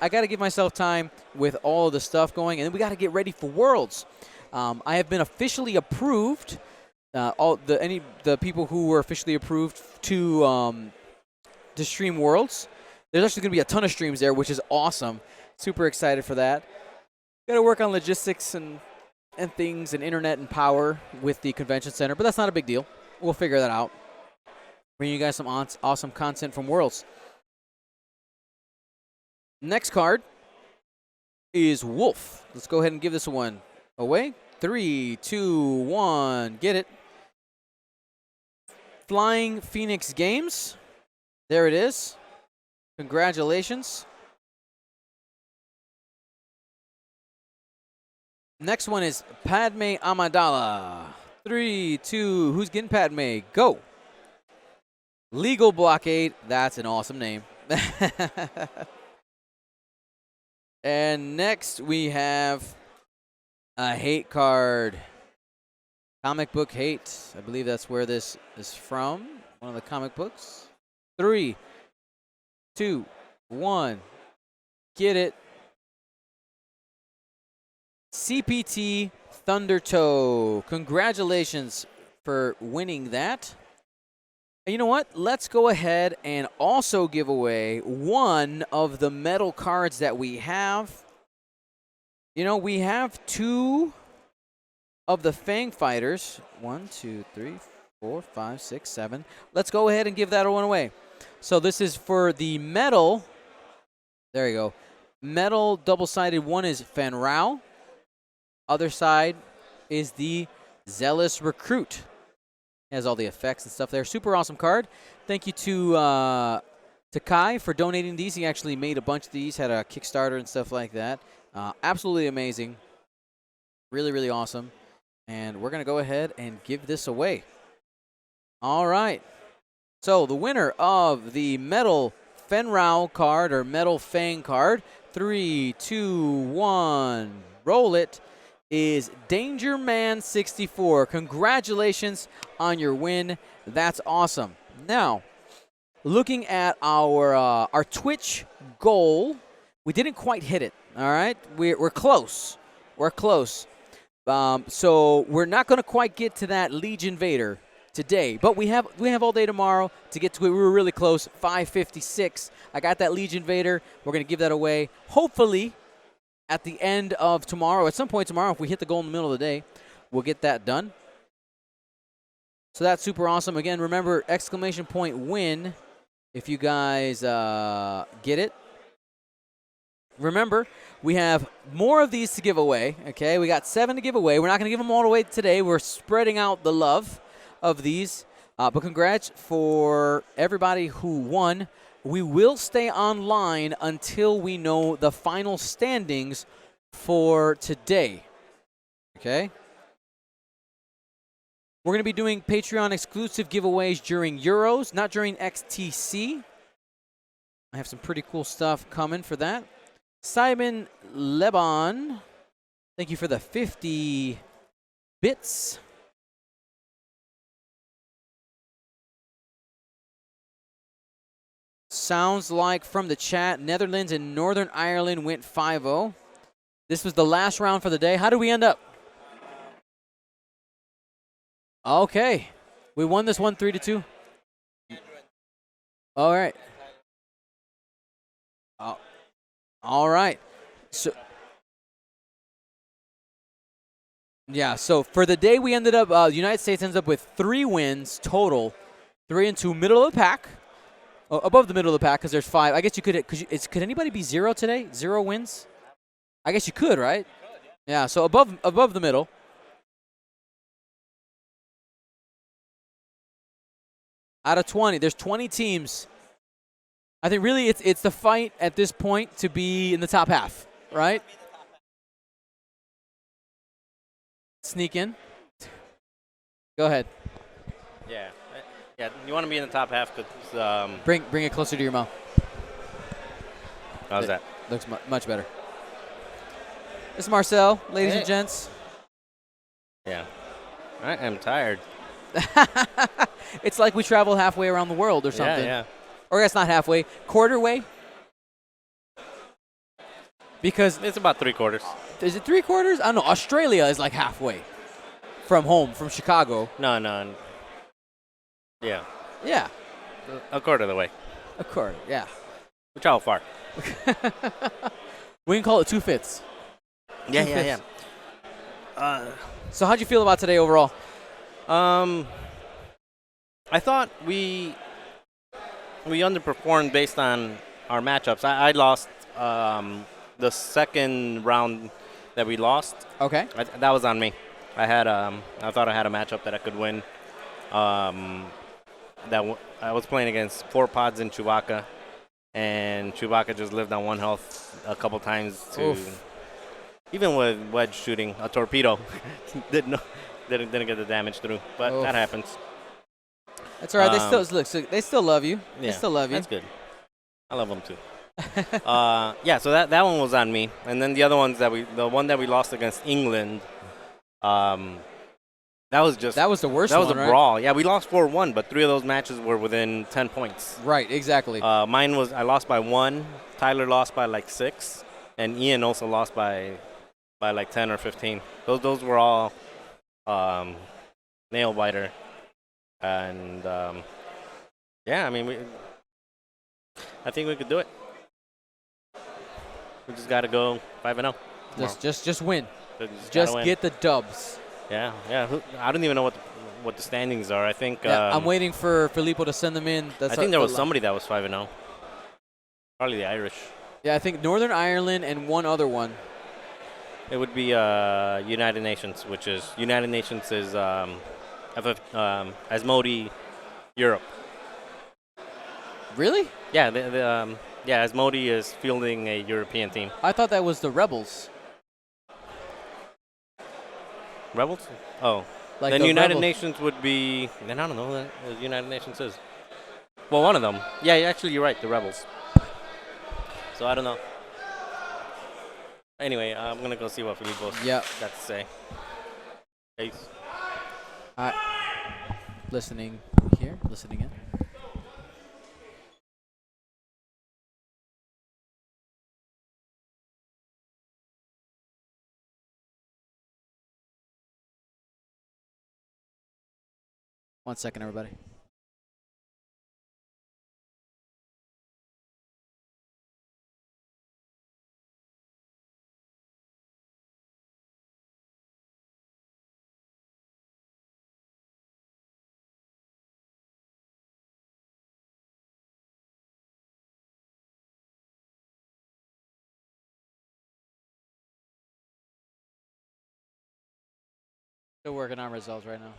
I got to give myself time with all of the stuff going, and then we got to get ready for Worlds. I have been officially approved. The people who were officially approved to stream Worlds There's actually going to be a ton of streams there, which is awesome. Super excited for that. Got to work on logistics and things and internet and power with the convention center, but that's not a big deal. We'll figure that out. Bring you guys some awesome content from Worlds. Next card is Wolf. Let's go ahead and give this one away. 3, 2, 1, get it. Flying Phoenix Games. There it is. Congratulations. Next one is Padme Amidala. 3, 2, who's getting Padme? Go. Legal Blockade. That's an awesome name. And next we have a hate card. Comic book hate. I believe that's where this is from. One of the comic books. 3, 2, 1. Get it. CPT Thundertoe. Congratulations for winning that. And you know what? Let's go ahead and also give away one of the metal cards that we have. You know, we have 2 of the Fang Fighters. 1, 2, 3, 4, 5, 6, 7. Let's go ahead and give that one away. So this is for the metal. There you go. Metal double-sided one is Fan Rao. Other side is the Zealous Recruit. Has all the effects and stuff there. Super awesome card. Thank you to Kai for donating these. He actually made a bunch of these, had a Kickstarter and stuff like that. Absolutely amazing. Really, really awesome. And we're going to go ahead and give this away. All right. So the winner of the Metal Fenrao card or Metal Fang card, 3, 2, 1, roll it, is Danger Man 64. Congratulations on your win. That's awesome. Now, looking at our Twitch goal, we didn't quite hit it. All right, we're close. We're close. So we're not going to quite get to that Legion Vader today, but we have all day tomorrow to get to it. We were really close. 556. I got that Legion Vader. We're going to give that away. Hopefully, at the end of tomorrow, at some point tomorrow, if we hit the goal in the middle of the day, we'll get that done. So that's super awesome. Again, remember, exclamation point win if you guys get it. Remember, we have more of these to give away, okay? We got 7 to give away. We're not going to give them all away today. We're spreading out the love of these. But congrats for everybody who won. We will stay online until we know the final standings for today, okay? We're going to be doing Patreon exclusive giveaways during Euros, not during XTC. I have some pretty cool stuff coming for that. Simon Leban, thank you for the 50 bits. Sounds like from the chat, Netherlands and Northern Ireland went 5-0. This was the last round for the day. How did we end up? Okay. We won this one 3-2. All right. All right. So yeah, so for the day we ended up, the United States ends up with 3 wins total. 3 and 2, middle of the pack. Above the middle of the pack because there's 5. I guess you could. Could anybody be 0 today? 0 wins? I guess you could, right? Yeah. So above the middle. Out of 20, there's 20 teams. I think really it's the fight at this point to be in the top half, right? Sneak in. Go ahead. Yeah. Yeah, you want to be in the top half because bring it closer to your mouth. How's that? Looks much better. This is Marcel, ladies and gents. Yeah. I am tired. It's like we travel halfway around the world or something. Yeah. Or that's not halfway, quarter way. Because it's about 3/4. Is it 3/4? I don't know. Australia is like halfway from home, from Chicago. No. Yeah. Yeah. A quarter of the way. A quarter, yeah. We travel far. We can call it 2 fifths. Yeah. So how'd you feel about today overall? I thought we underperformed based on our matchups. I lost the second round that we lost. Okay. That was on me. I thought I had a matchup that I could win. I was playing against 4 pods in Chewbacca, and Chewbacca just lived on 1 health a couple times. Even with wedge shooting, a torpedo didn't get the damage through. But that happens. That's all right. They still love you. Yeah, they still love you. That's good. I love them too. So that one was on me, and then the other ones the one that we lost against England, that was the worst. That was a brawl. Yeah, we lost 4-1, but 3 of those matches were within 10 points. Right, exactly. Mine was I lost by 1. Tyler lost by like 6, and Ian also lost by like 10 or 15. Those were all nail biter, and I mean I think we could do it. We just got to go 5-0. Just win. Just get the dubs. Yeah. I don't even know what the standings are. I think I'm waiting for Filippo to send them in. I think there was somebody that was 5-0. Probably the Irish. Yeah, I think Northern Ireland and one other one. It would be United Nations, which is Asmodi Europe. Really? Yeah, Asmodi is fielding a European team. I thought that was the Rebels. Rebels? Oh. Like then the United Rebels. Nations would be. Then I don't know what the United Nations is. Well, one of them. Yeah, actually, you're right. The Rebels. So I don't know. Anyway, I'm gonna go see what Filippo's got to say. Peace. Listening here. Listening in. One second, everybody. Still working on results right now.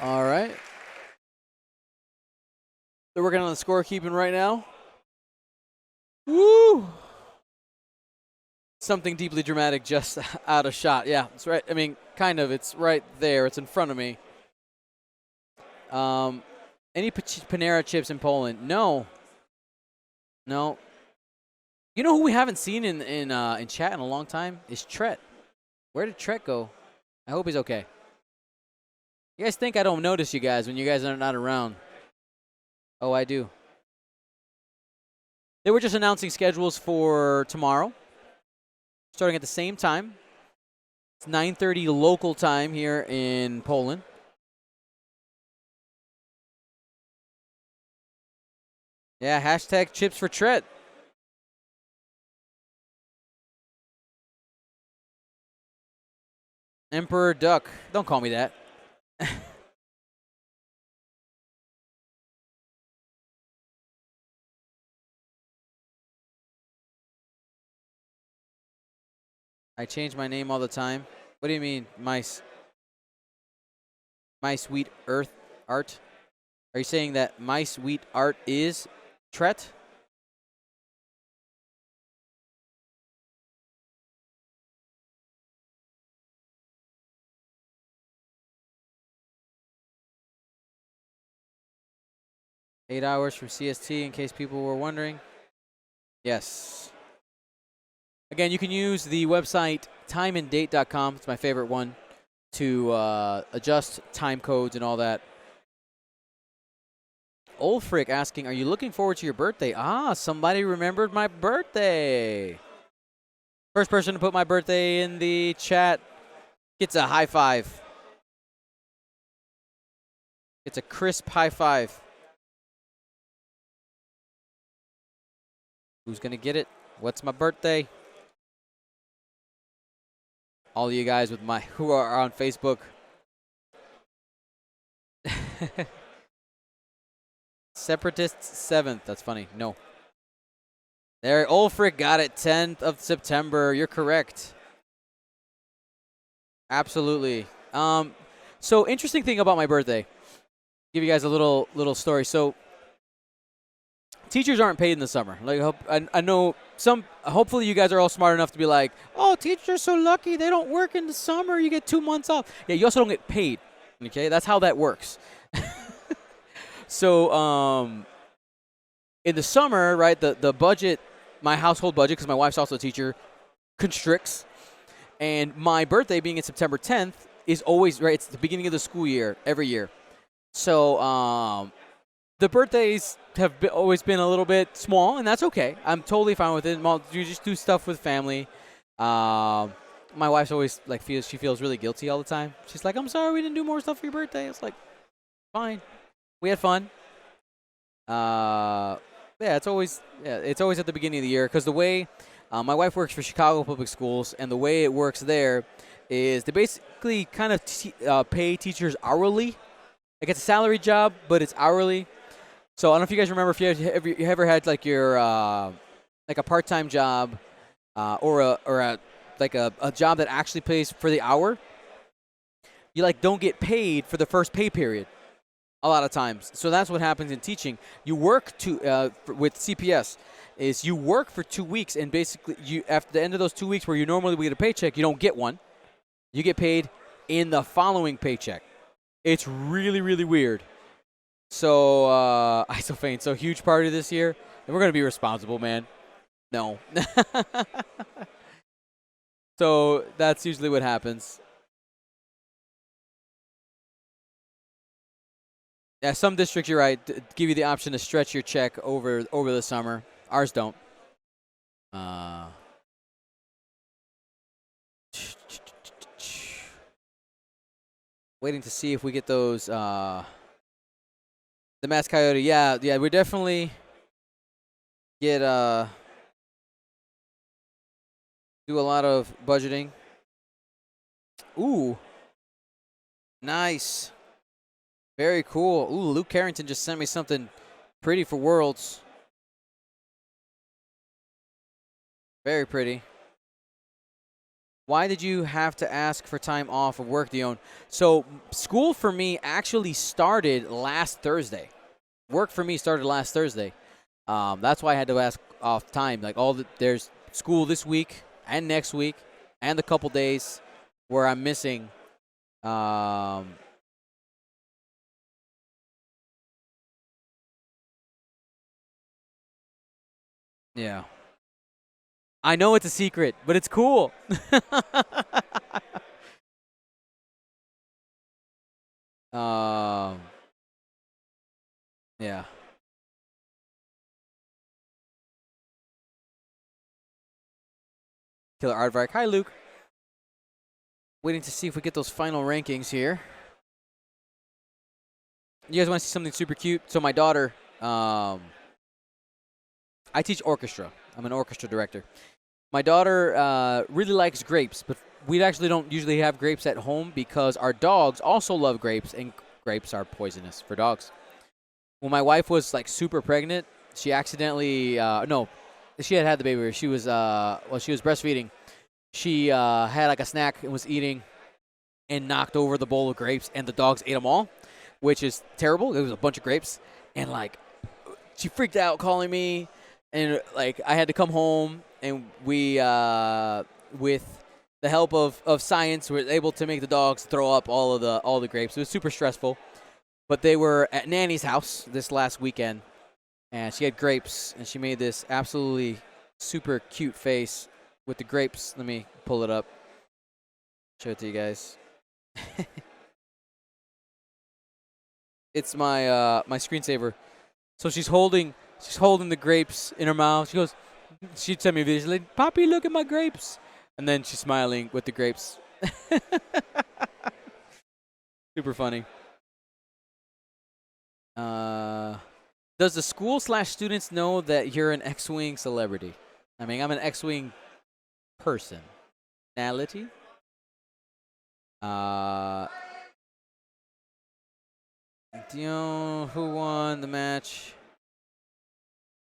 All right. They're working on the scorekeeping right now. Woo! Something deeply dramatic just out of shot. Yeah, it's right. I mean, kind of. It's right there. It's in front of me. Any Panera chips in Poland? No. You know who we haven't seen in chat in a long time is Tret. Where did Tret go? I hope he's okay. You guys think I don't notice you guys when you guys are not around? Oh, I do. They were just announcing schedules for tomorrow, starting at the same time. It's 9:30 local time here in Poland. Yeah, hashtag chips for Tret. Emperor Duck. Don't call me that. I change my name all the time. What do you mean, mice? My sweet earth art? Are you saying that my sweet art is Tret? Eight hours from CST, in case people were wondering. Yes. Again, you can use the website timeanddate.com. It's my favorite one to adjust time codes and all that. Ulfric asking, are you looking forward to your birthday? Ah, somebody remembered my birthday. First person to put my birthday in the chat gets a high five. It's a crisp high five. Who's going to get it? What's my birthday? All of you guys who are on Facebook. Separatists 7th. That's funny. No. There, Ulfric got it. 10th of September. You're correct. Absolutely. So interesting thing about my birthday. Give you guys a little story. So teachers aren't paid in the summer. Like I know some. Hopefully you guys are all smart enough to be like, oh, teachers are so lucky. They don't work in the summer. You get 2 months off. Yeah, you also don't get paid. Okay, that's how that works. So in the summer, right, the budget, my household budget, because my wife's also a teacher, constricts. And my birthday being in September 10th is always, right, it's the beginning of the school year every year. So the birthdays have always been a little bit small, and that's okay. I'm totally fine with it. You just do stuff with family. My wife's always she feels really guilty all the time. She's like, I'm sorry we didn't do more stuff for your birthday. It's like, fine. We had fun. It's always at the beginning of the year, because the way my wife works for Chicago Public Schools, and the way it works there is they basically kind of pay teachers hourly. Like, it's a salary job, but it's hourly. So I don't know if you guys remember, if you ever had like your like a part-time job or a job that actually pays for the hour. You don't get paid for the first pay period a lot of times. So that's what happens in teaching. You work with CPS is you work for 2 weeks, and basically you, after the end of those 2 weeks where you normally would get a paycheck, you don't get one. You get paid in the following paycheck. It's really, really weird. So, Isophane, so huge party this year, and we're going to be responsible, man. No. So that's usually what happens. Yeah, some districts, you're right, give you the option to stretch your check over the summer. Ours don't. Waiting to see if we get those. The Mass Coyote, yeah, we definitely get do a lot of budgeting. Ooh, nice, very cool. Ooh, Luke Carrington just sent me something pretty for Worlds. Very pretty. Why did you have to ask for time off of work, Dion? So school for me actually started last Thursday. Work for me started last Thursday. That's why I had to ask off time. There's school this week and next week and a couple days where I'm missing. Yeah. I know it's a secret, but it's cool. Yeah. Killer Aardvark. Hi, Luke. Waiting to see if we get those final rankings here. You guys want to see something super cute? So my daughter, I teach orchestra. I'm an orchestra director. My daughter really likes grapes, but we actually don't usually have grapes at home because our dogs also love grapes, and grapes are poisonous for dogs. When my wife was super pregnant, she accidentally she had the baby. She was she was breastfeeding. She had a snack and was eating, and knocked over the bowl of grapes, and the dogs ate them all, which is terrible. It was a bunch of grapes, and she freaked out, calling me, and I had to come home, and we with the help of science were able to make the dogs throw up all the grapes. It was super stressful, but they were at Nanny's house this last weekend, and she had grapes, and she made this absolutely super cute face. with the grapes. Let me pull it up. Show it to you guys. It's my my screensaver. So she's holding the grapes in her mouth. She sent me a video. She's like, "Poppy, look at my grapes," and then she's smiling with the grapes. Super funny. Does the school/students know that you're an X-Wing celebrity? I mean, I'm an X-Wing personality. Do you know who won the match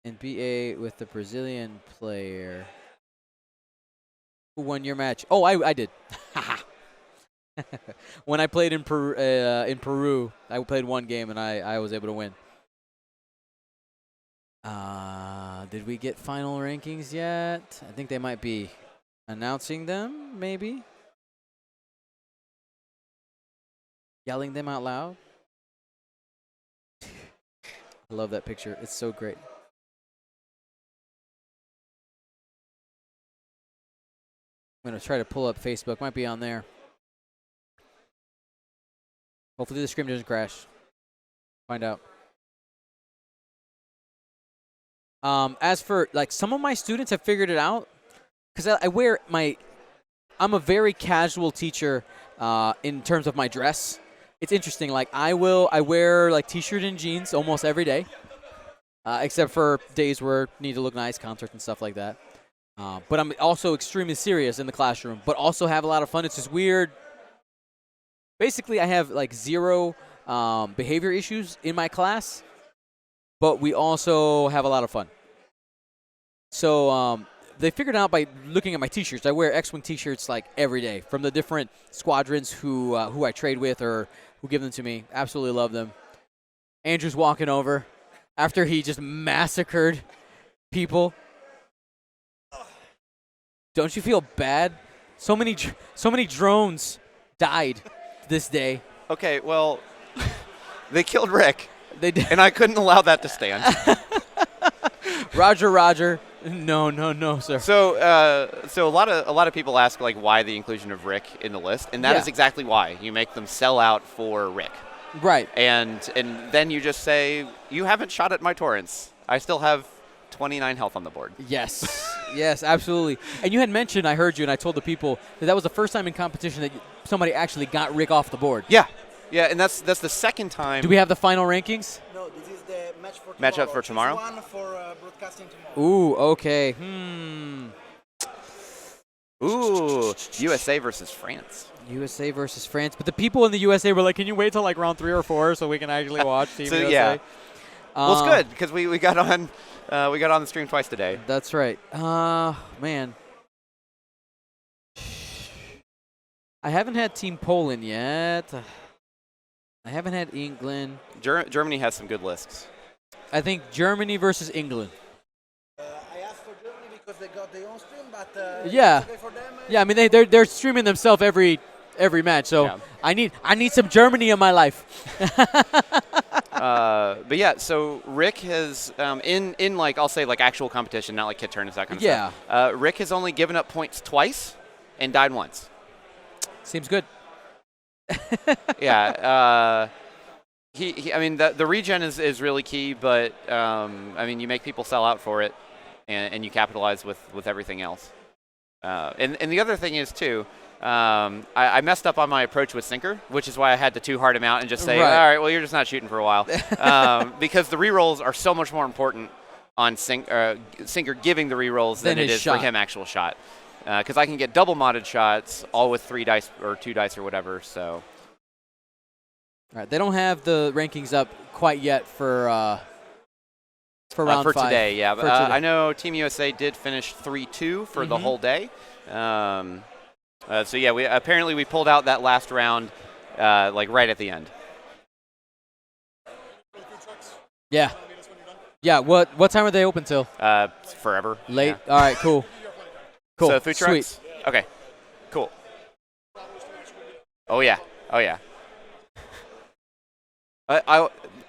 in BA with the Brazilian player? Who won your match? Oh, I did. When I played in Peru, I played one game and I was able to win. Did we get final rankings yet? I think they might be announcing them, maybe. Yelling them out loud. I love that picture. It's so great. I'm going to try to pull up Facebook. Might be on there. Hopefully the stream doesn't crash. Find out. As for, like, some of my students have figured it out. Because I'm a very casual teacher in terms of my dress. It's interesting. Like, I wear, like, T-shirt and jeans almost every day. Except for days where I need to look nice, concerts and stuff like that. But I'm also extremely serious in the classroom, but also have a lot of fun. It's this weird. Basically, I have like zero behavior issues in my class, but we also have a lot of fun. So they figured out by looking at my T-shirts. I wear X-Wing T-shirts like every day from the different squadrons who I trade with or who give them to me. Absolutely love them. Andrew's walking over after he just massacred people. Don't you feel bad? So many drones died this day. Okay, well, they killed Rick. They did. And I couldn't allow that to stand. Roger. No, sir. So a lot of people ask like why the inclusion of Rick in the list, and that is exactly why. You make them sell out for Rick. Right. And then you just say, you haven't shot at my torrents. I still have 29 health on the board. Yes. Yes, absolutely. And you had mentioned, I heard you, and I told the people that was the first time in competition that somebody actually got Rick off the board. Yeah, and that's the second time. Do we have the final rankings? No, this is the match for tomorrow. Matchup for tomorrow? This one for broadcasting tomorrow. Ooh, okay. Ooh, USA versus France. USA versus France. But the people in the USA were like, can you wait till like round 3 or 4 so we can actually watch Team USA? Yeah. Well, it's good because we got on the stream twice today. That's right. Man. I haven't had Team Poland yet. I haven't had England. Germany has some good lists. I think Germany versus England. I asked for Germany because they got their own stream, but yeah. it's okay for them. Yeah, I mean they're streaming themselves every match, so Yeah. I need some Germany in my life. But yeah, so Rick has in like I'll say like actual competition, not like kit tournaments, that kind of stuff. Rick has only given up points twice and died once. Seems good. Yeah. He I mean the regen is really key, but I mean you make people sell out for it, and you capitalize with everything else. And the other thing is too. I messed up on my approach with Sinker, which is why I had to two-heart him out and just say, all right, well, you're just not shooting for a while. Because the rerolls are so much more important on Sinker giving the rerolls than it is for him actual shot. Because I can get double modded shots, all with 3 dice or 2 dice or whatever. So, All right, they don't have the rankings up quite yet for round 5. Today, yeah. Today. I know Team USA did finish 3-2 for the whole day. So yeah, we pulled out that last round, like right at the end. Yeah. Yeah. What time are they open till? Forever. Late. Yeah. All right. Cool. Cool. So food trucks. Sweet. Okay. Cool. Oh yeah.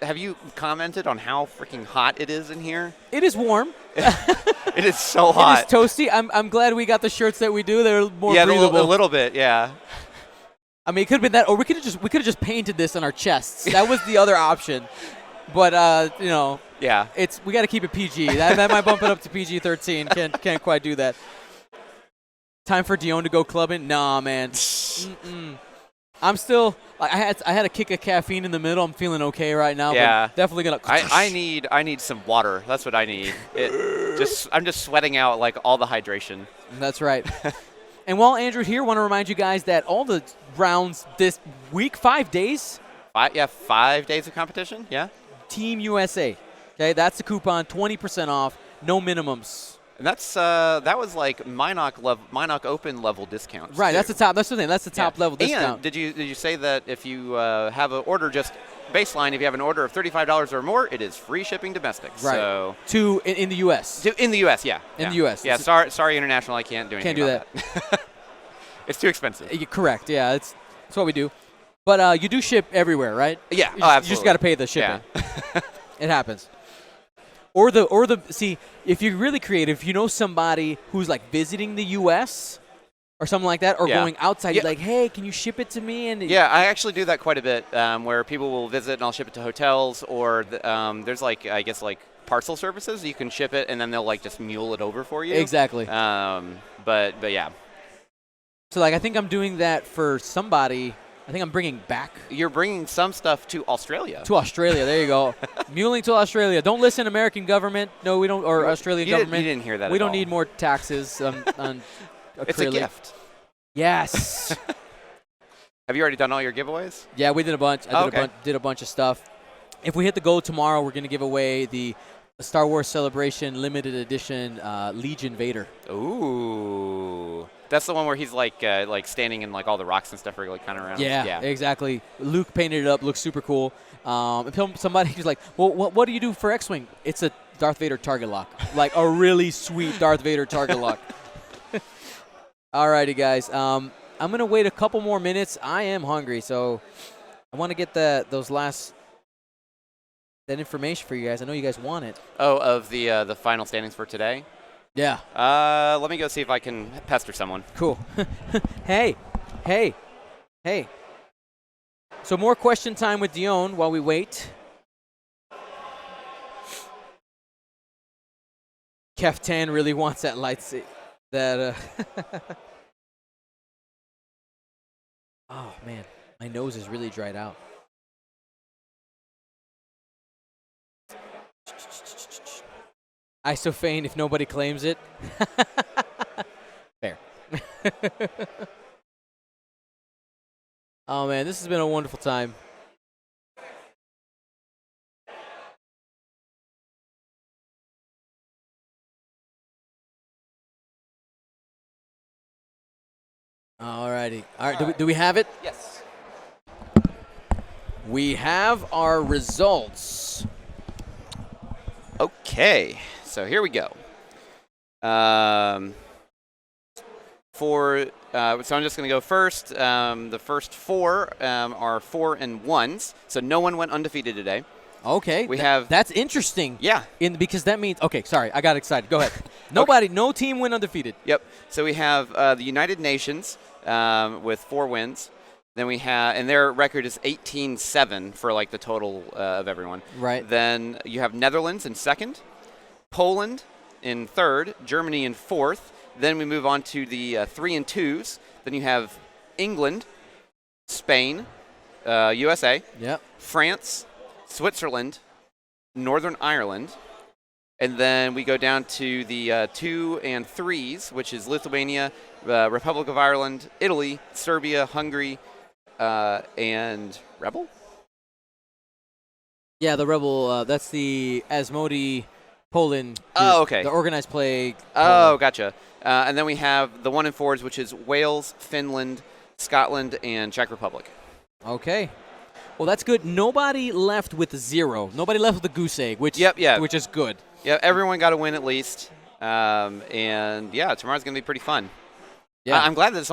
have you commented on how freaking hot it is in here? It is warm. It is so hot. It is toasty. I'm glad we got the shirts that we do. They're more yeah, breathable. a little bit, yeah. I mean, it could have been that, or we could have just painted this on our chests. That was the other option. But Yeah. we got to keep it PG. That might bump it up to PG-13. Can't quite do that. Time for Dion to go clubbing? Nah, man. I'm still. I had a kick of caffeine in the middle. I'm feeling okay right now. Yeah. But definitely gonna. I need some water. That's what I need. I'm just sweating out like all the hydration. That's right. And while Andrew's here, want to remind you guys that all the rounds this week, 5 days. 5 days of competition. Yeah. Team USA. Okay, that's the coupon. 20% off. No minimums. And that was like Minnock Open level discounts. Right. Too. That's the top. That's the thing. That's the top level discount. And did you say that if you have an order just baseline, if you have an order of $35 or more, it is free shipping domestic. Right. So in the U.S. In the U.S. Yeah. In the U.S. Yeah. Sorry, international. I can't do anything. Can't do that. It's too expensive. Correct. Yeah. That's what we do. But you do ship everywhere, right? Yeah. You Absolutely. just got to pay the shipping. Yeah. It happens. See, if you're really creative, if you know somebody who's like visiting the U.S. or something like that, or going outside, you're like, hey, can you ship it to me? And yeah, I actually do that quite a bit, where people will visit and I'll ship it to hotels, or there's like I guess like parcel services. You can ship it and then they'll like just mule it over for you. Exactly. But yeah. So like I think I'm doing that for somebody. I think I'm bringing back. You're bringing some stuff to Australia. To Australia, there you go. Muling to Australia. Don't listen, American government. No, we don't, or Australian government. You didn't hear that. We at don't all. need more taxes on acrylic. It's a gift. Yes. Have you already done all your giveaways? Yeah, we did a bunch. I did a bunch of stuff. If we hit the goal tomorrow, we're going to give away the Star Wars Celebration limited edition Legion Vader. Ooh. That's the one where he's like standing in like all the rocks and stuff are like kind of around. Yeah, exactly. Luke painted it up. Looks super cool. Somebody was like, well, what do you do for X-Wing? It's a Darth Vader target lock. Like a really sweet Darth Vader target lock. Alrighty, guys. I'm going to wait a couple more minutes. I am hungry, so I want to get that information for you guys. I know you guys want it. Oh, of the final standings for today? Yeah. Let me go see if I can pester someone. Cool. Hey. So more question time with Dion while we wait. Keftan really wants that lightsaber. Oh, man. My nose is really dried out. Isophane if nobody claims it. Fair. Oh, man, this has been a wonderful time. Alrighty. All right, do we have it? Yes. We have our results. Okay, so here we go. So I'm just going to go first. The first four are 4-1s, so no one went undefeated today. Okay, that's interesting. Yeah, because that means sorry, I got excited. Go ahead. No team went undefeated. Yep. So we have the United Nations with 4 wins. Then we have, and their record is 18-7 for like the total of everyone. Right. Then you have Netherlands in second, Poland in third, Germany in fourth. Then we move on to the 3-2s. Then you have England, Spain, USA, France, Switzerland, Northern Ireland. And then we go down to the 2-3s, which is Lithuania, Republic of Ireland, Italy, Serbia, Hungary, and Rebel? Yeah, the Rebel, that's the Asmodi Poland group, Oh, okay. The organized play. Oh, gotcha. And then we have the 1-4s, which is Wales, Finland, Scotland, and Czech Republic. Okay. Well, that's good. Nobody left with 0. Nobody left with a goose egg, which is good. Yeah, everyone got a win at least. And, yeah, tomorrow's going to be pretty fun. Yeah. I'm glad that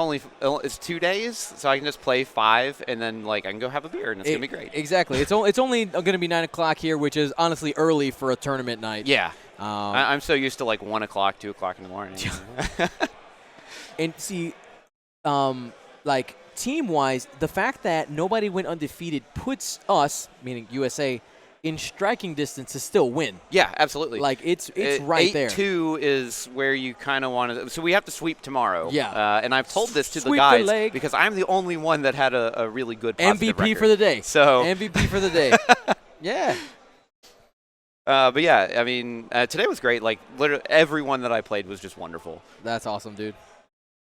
it's 2 days, so I can just play 5, and then like I can go have a beer, and it's gonna be great. Exactly. It's only going to be 9 o'clock here, which is honestly early for a tournament night. Yeah. Um, I'm so used to like 1 o'clock, 2 o'clock in the morning. and see, like team-wise, the fact that nobody went undefeated puts us, meaning USA, in striking distance to still win. Yeah, absolutely. Like it's right there. 8-2 is where you kind of want to. So we have to sweep tomorrow. Yeah. And I've told this to Sweep the the guys leg. because I'm the only one that had a really good positive MVP record. for the day. So MVP for the day. Yeah. But yeah, I mean, today was great. Like literally everyone that I played was just wonderful. That's awesome, dude.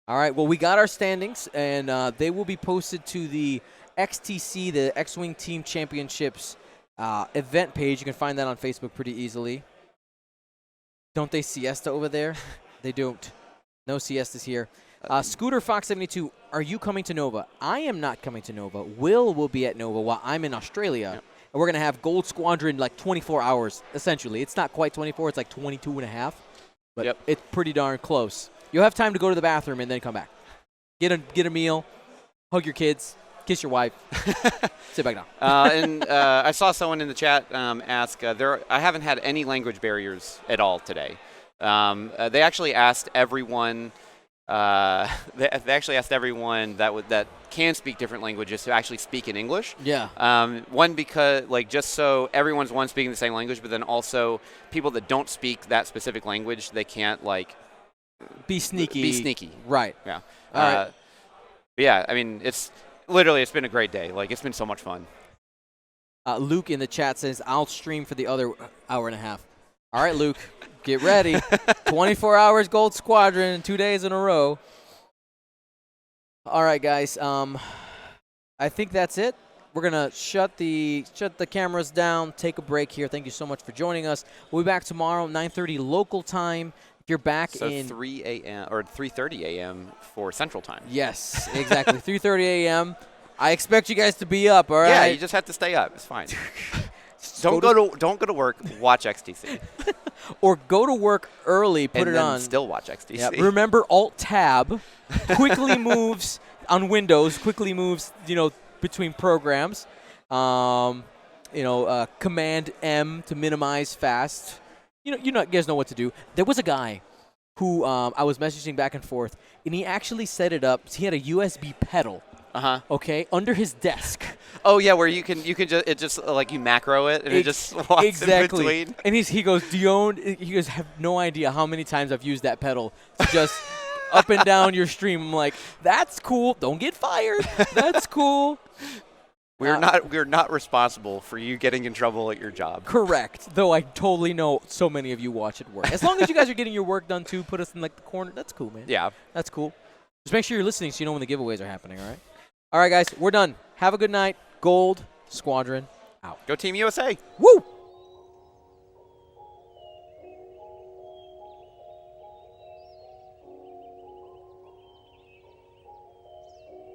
All right, well, we got our standings, and they will be posted to the XTC, the X-Wing Team Championships event page. You can find that on Facebook pretty easily. Don't they siesta over there? They don't. No siestas here. Scooter Fox 72, are you coming to Nova? I am not coming to Nova. Will be at Nova while I'm in Australia. Yep. And we're going to have Gold Squadron like 24 hours, essentially. It's not quite 24. It's like 22 and a half. But Yep. it's pretty darn close. You'll have time to go to the bathroom and then come back. Get a meal, hug your kids, kiss your wife, sit back down. And I saw someone in the chat ask, I haven't had any language barriers at all today. They actually asked everyone. They actually asked everyone that can speak different languages to actually speak in English. Yeah. One, because like just so everyone's speaking the same language, but then also people that don't speak that specific language, they can't like Be sneaky. Be sneaky. Right. Yeah. All right. But yeah, I mean, it's been a great day. Like it's been so much fun. Luke in the chat says, I'll stream for the other hour and a half. All right, Luke, get ready. 24 hours Gold Squadron, 2 days in a row. All right, guys. I think that's it. We're going to shut the cameras down, take a break here. Thank you so much for joining us. We'll be back tomorrow, 9:30 local time. If you're back So in 3 a.m. or 3:30 a.m. for Central Time. Yes, exactly. 3:30 a.m. I expect you guys to be up, all right? Yeah, you just have to stay up. It's fine. Don't go to work. Watch XTC. Or go to work early, put and it then on. Still watch XTC. Yep. Remember, Alt-Tab quickly moves on Windows, quickly moves, between programs. Command-M to minimize fast. You guys know what to do. There was a guy who I was messaging back and forth, and he actually set it up. He had a USB pedal. Okay, under his desk. Oh yeah, where you can just like you macro it and it just walks exactly. in between. And he goes, do you own? He goes, have no idea how many times I've used that pedal to just up and down your stream. I'm like, that's cool. Don't get fired. That's cool. We're not responsible for you getting in trouble at your job. Correct. Though I totally know so many of you watch at work. As long as you guys are getting your work done too, put us in like the corner. That's cool, man. Yeah. That's cool. Just make sure you're listening so you know when the giveaways are happening. All right. All right, guys. We're done. Have a good night. Gold Squadron out. Go Team USA. Woo!